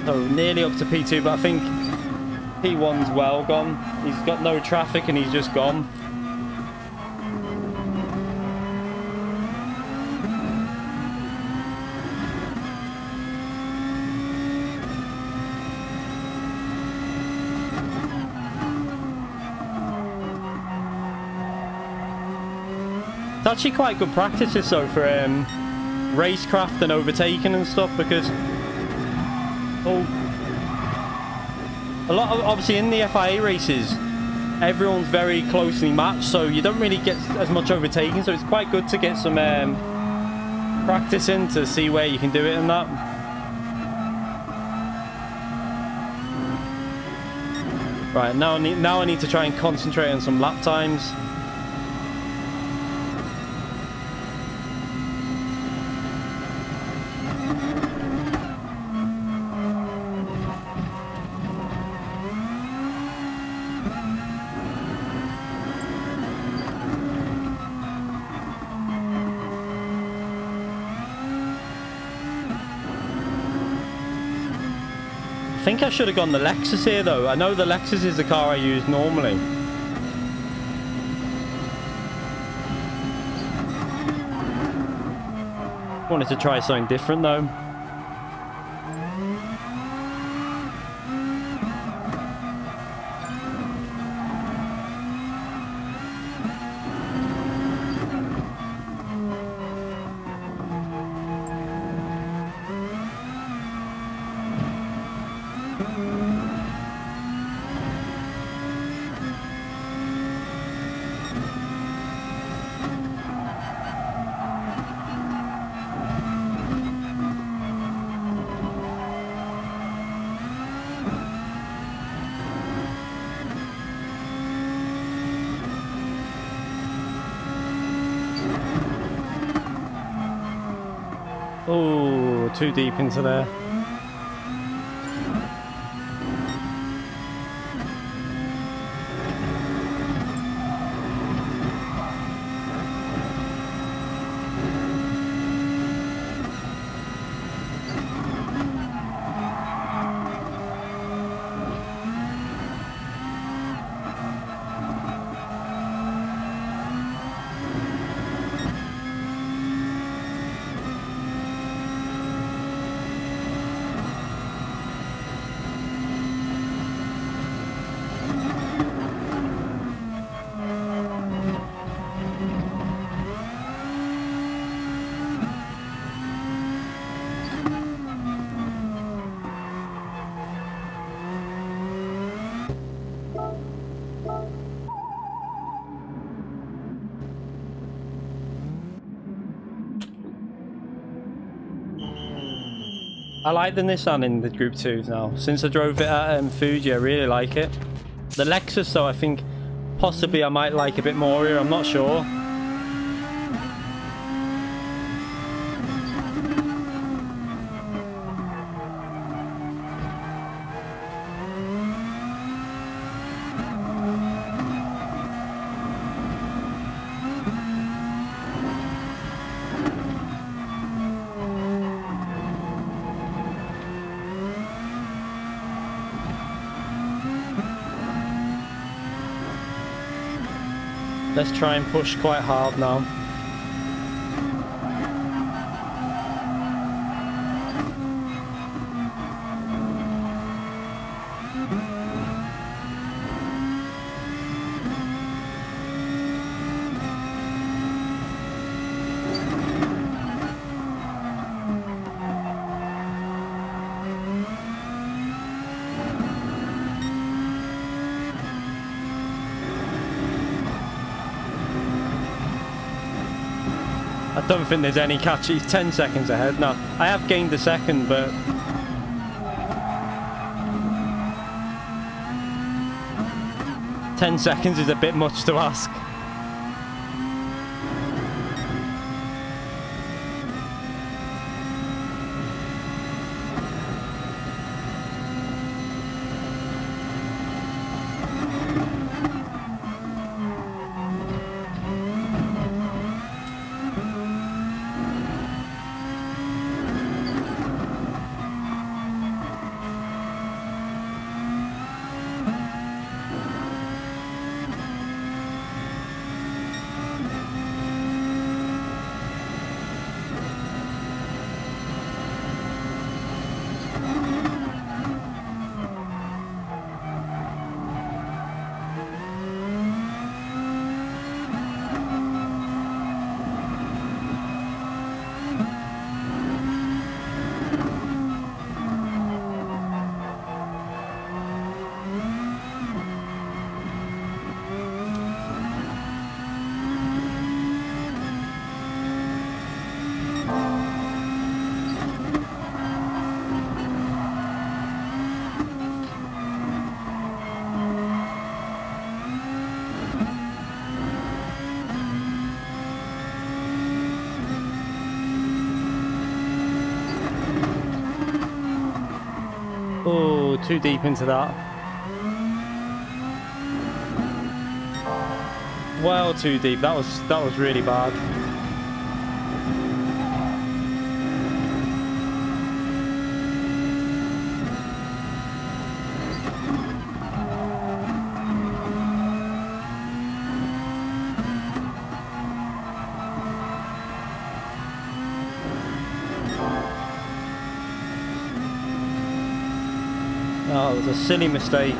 So nearly up to P2, but I think P1's well gone. He's got no traffic and he's just gone. It's actually quite good practice this though for racecraft and overtaking and stuff, because a lot of, obviously in the FIA races everyone's very closely matched, so you don't really get as much overtaking, so it's quite good to get some practice in to see where you can do it and that. Right, now I need to try and concentrate on some lap times. I think I should have gone the Lexus here though. I know the Lexus is the car I use normally. Wanted to try something different though. Oh, too deep into there. I like the Nissan in the Group 2s now. Since I drove it at Fuji, I really like it. The Lexus, though, I think possibly I might like a bit more here. I'm not sure. Let's try and push quite hard now. I don't think there's any catch. He's 10 seconds ahead now. I have gained a second, but ten seconds is a bit much to ask. Oh, too deep into that. Well, too deep. That was really bad. Oh, it was a silly mistake.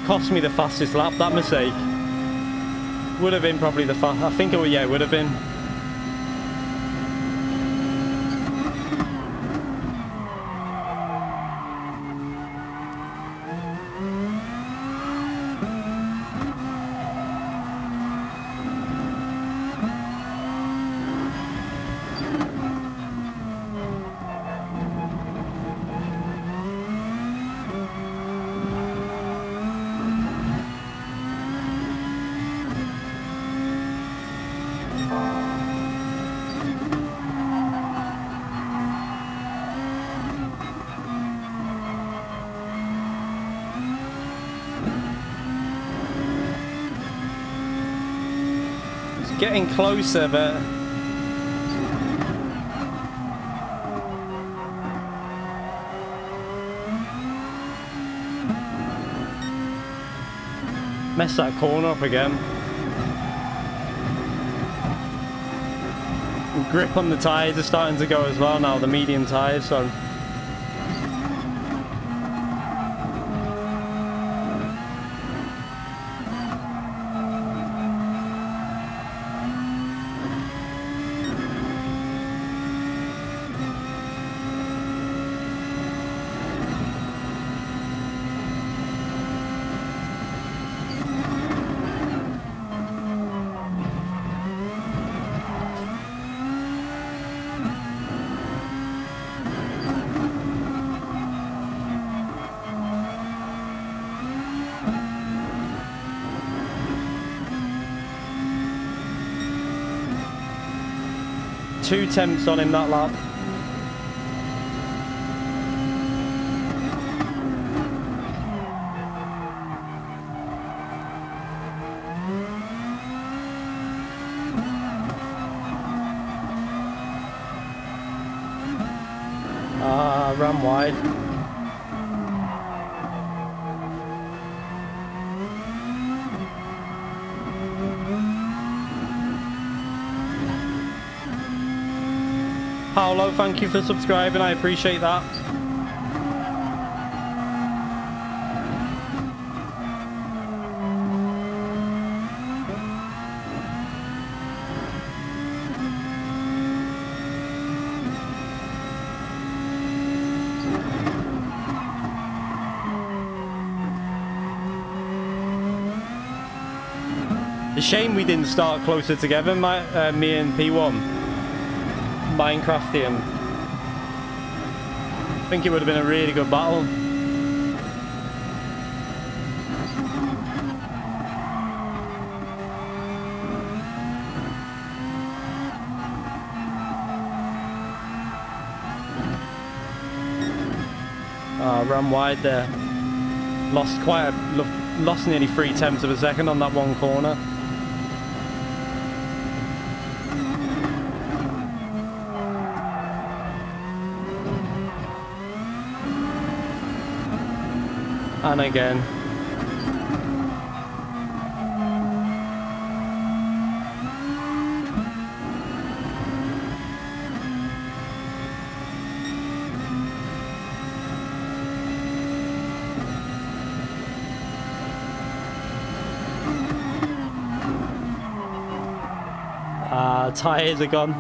Cost me the fastest lap, that mistake. Would have been probably the fast. I think it would, yeah, it would have been. getting closer, but... Messed that corner up again. The grip on the tyres are starting to go as well now, the medium tyres, so... Two temps on him that lap. Ran wide. Paolo, thank you for subscribing, I appreciate that. It's a shame we didn't start closer together, me and P1. Minecrafting. I think it would have been a really good battle. Ran wide there. Lost nearly 3/10 of a second on that one corner. And again. Tires are gone.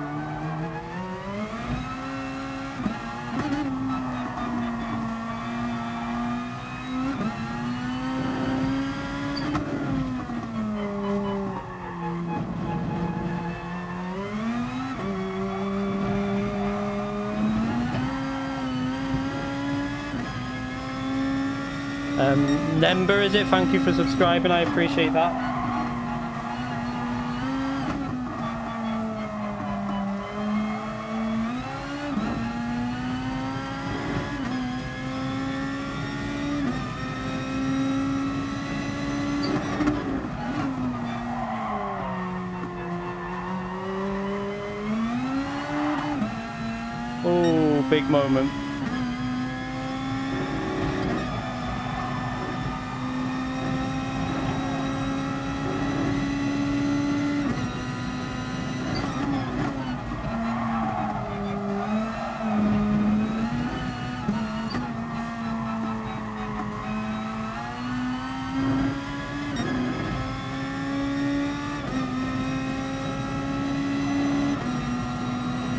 Nember, is it? Thank you for subscribing, I appreciate that. Oh, big moment.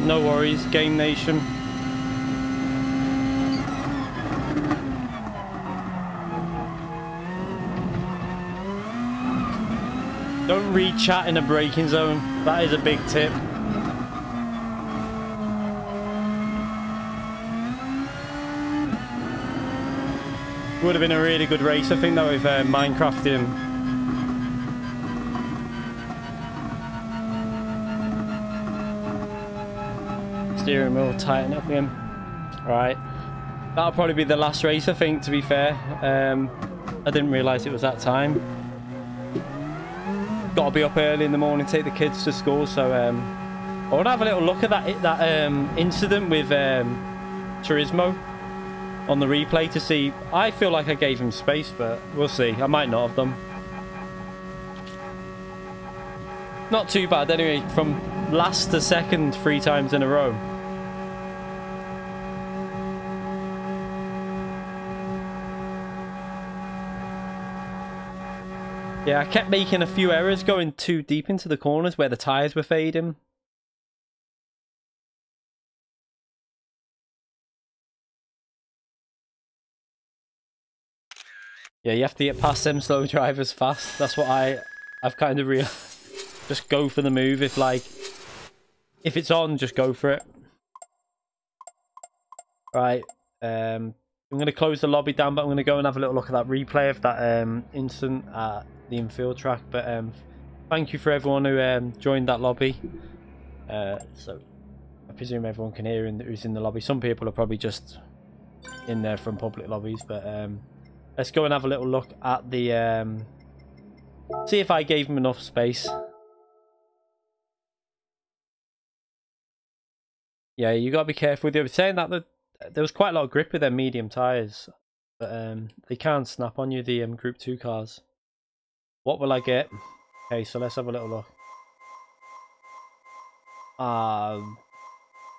No worries, Game Nation. Don't read chat in a braking zone. That is a big tip. Would have been a really good race, I think, though, with Minecrafting. Steering wheel, tighten up again. Right, that'll probably be the last race, I think, to be fair. I didn't realise it was that time. got to be up early in the morning, take the kids to school. So I want to have a little look at that incident with Turismo on the replay to see. I feel like I gave him space, but we'll see. I might not have done. Not too bad anyway, from last to second 3 times in a row. Yeah, I kept making a few errors going too deep into the corners where the tyres were fading. Yeah, you have to get past them slow drivers fast. That's what I've kind of realized. Just go for the move. If it's on, just go for it. Right. I'm going to close the lobby down, but I'm going to go and have a little look at that replay of that incident at the infield track. But thank you for everyone who joined that lobby. So I presume everyone can hear who's in the lobby. Some people are probably just in there from public lobbies, but let's go and have a little look at the see if I gave him enough space. Yeah, you got to be careful with you. I was saying that there was quite a lot of grip with their medium tyres, but they can snap on you, the Group 2 cars. What will I get? Okay, so let's have a little look.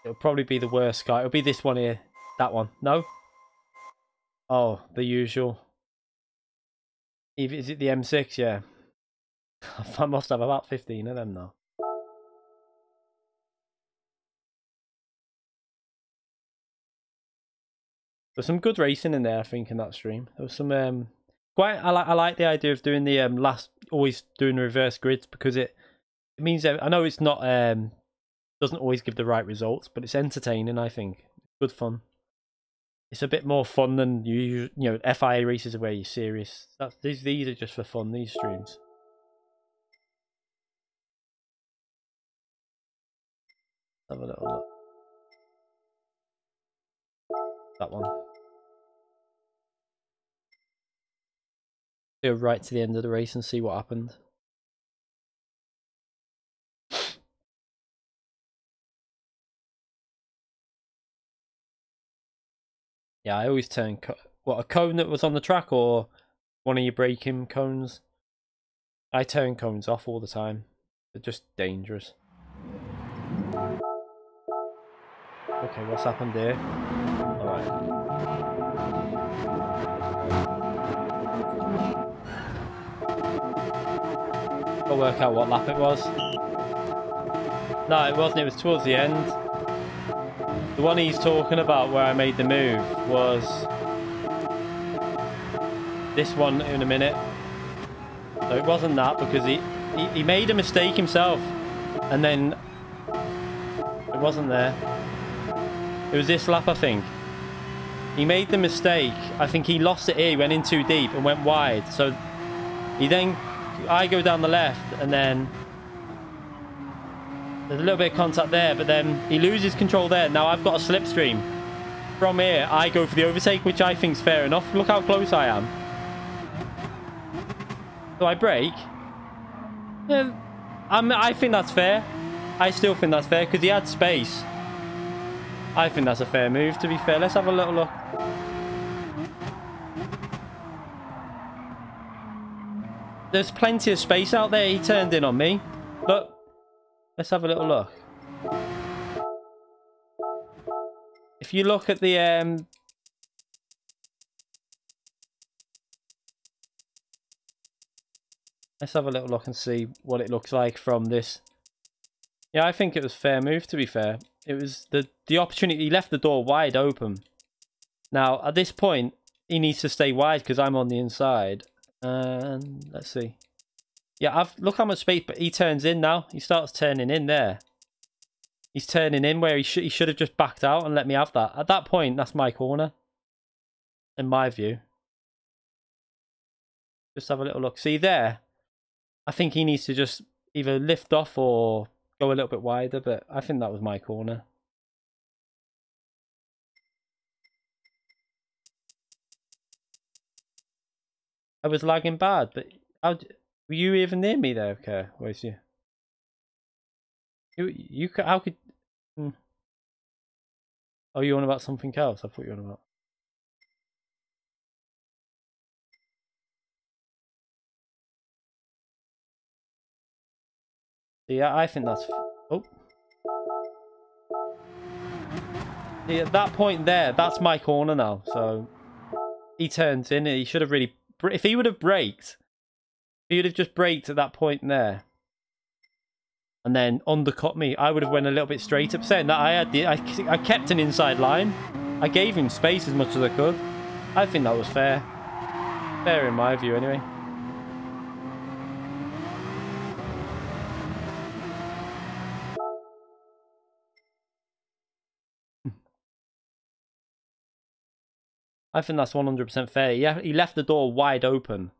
It'll probably be the worst car. It'll be this one here. That one. No? Oh, the usual. Is it the M6? Yeah. I must have about 15 of them now. There's some good racing in there, I think, in that stream. There was some I like the idea of doing the always doing the reverse grids, because it means I know it's not doesn't always give the right results, but it's entertaining. I think good fun. It's a bit more fun than you know FIA races where you're serious. These are just for fun. These streams. Have a little look. That one. Go right to the end of the race and see what happened. Yeah, I always turn a cone that was on the track or one of your braking cones. I turn cones off all the time. They're just dangerous. Okay, what's happened here? Alright. I'll work out what lap it was. No, it wasn't. It was towards the end. The one he's talking about where I made the move was this one in a minute. So it wasn't that, because he made a mistake himself, and then it wasn't there. It was this lap, I think. He made the mistake. I think he lost it here. He went in too deep and went wide. So I go down the left, and then there's a little bit of contact there, but then he loses control there. Now I've got a slipstream. From here, I go for the overtake, which I think is fair enough. Look how close I am. So I brake. Yeah, I think that's fair. I still think that's fair, because he had space. I think that's a fair move, to be fair. Let's have a little look. There's plenty of space out there. He turned in on me. Look. Let's have a little look. If you look at the let's have a little look and see what it looks like from this. Yeah, I think it was a fair move, to be fair. It was the opportunity. He left the door wide open. Now, at this point, he needs to stay wide because I'm on the inside. And let's see. Yeah, look how much space, but he turns in now. He starts turning in there. He's turning in where he should have just backed out and let me have that. At that point, that's my corner. In my view. Just have a little look. See there? I think he needs to just either lift off or go a little bit wider, but I think that was my corner. I was lagging bad, but Were you even near me there? Okay, where's you? You how could? Hmm. Oh, you on about something else? I thought you were on about. Yeah, I think that's. Oh. See, at that point there, that's my corner now. So he turns in. He should have really. If he would have braked, if he would have just braked at that point there, and then undercut me, I would have went a little bit straighter. Saying that I had I kept an inside line. I gave him space as much as I could. I think that was fair. Fair in my view, anyway. I think that's 100% fair. Yeah, he left the door wide open.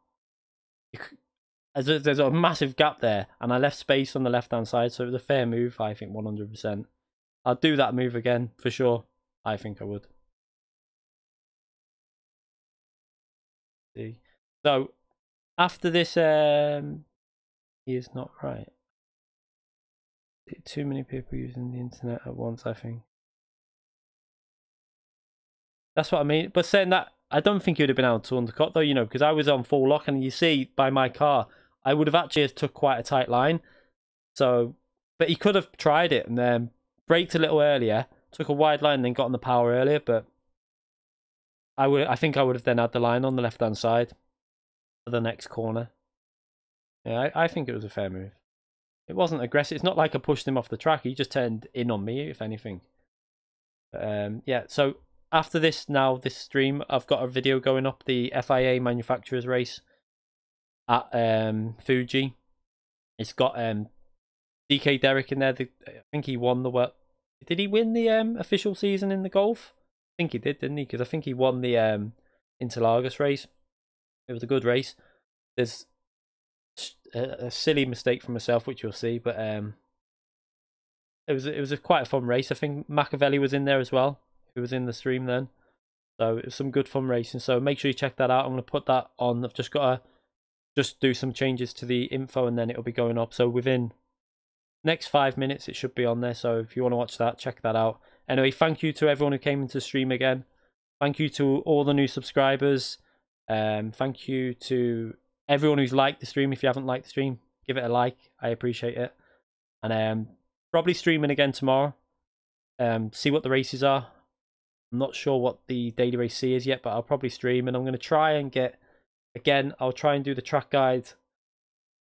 There's a massive gap there, and I left space on the left-hand side, so it was a fair move, I think, 100%. I'd do that move again, for sure. I think I would. See. So, after this, he is not right. Too many people using the internet at once, I think. That's what I mean. But saying that, I don't think he would have been able to undercut, though, you know, because I was on full lock, and you see by my car, I would have actually took quite a tight line. So, but he could have tried it and then braked a little earlier, took a wide line, and then got on the power earlier. But I think I would have then had the line on the left hand side for the next corner. Yeah, I think it was a fair move. It wasn't aggressive. It's not like I pushed him off the track. He just turned in on me, if anything. Yeah. So after this, now this stream, I've got a video going up, the FIA manufacturers race at Fuji. It's got DK Derrick in there. I think he won the world. Did he win the official season in the golf? I think he did, didn't he? Because I think he won the Interlagos race. It was a good race. There's a silly mistake from myself, which you'll see, but it was quite a fun race. I think Machiavelli was in there as well, who was in the stream then. So it was some good fun racing. So make sure you check that out. I'm going to put that on. I've just got to do some changes to the info, and then it'll be going up. So within next 5 minutes, it should be on there. So if you want to watch that, check that out. Anyway, thank you to everyone who came into the stream again. Thank you to all the new subscribers. Thank you to everyone who's liked the stream. If you haven't liked the stream, give it a like. I appreciate it. And probably streaming again tomorrow. See what the races are. I'm not sure what the daily race C is yet, but I'll probably stream, and I'm going to try and get, again, I'll try and do the track guide.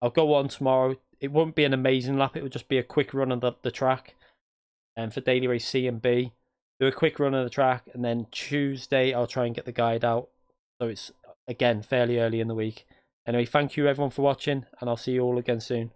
I'll go on tomorrow. It won't be an amazing lap. It will just be a quick run of the track. And for daily race C and B, do a quick run of the track, and then Tuesday I'll try and get the guide out. So it's, again, fairly early in the week. Anyway, thank you everyone for watching, and I'll see you all again soon.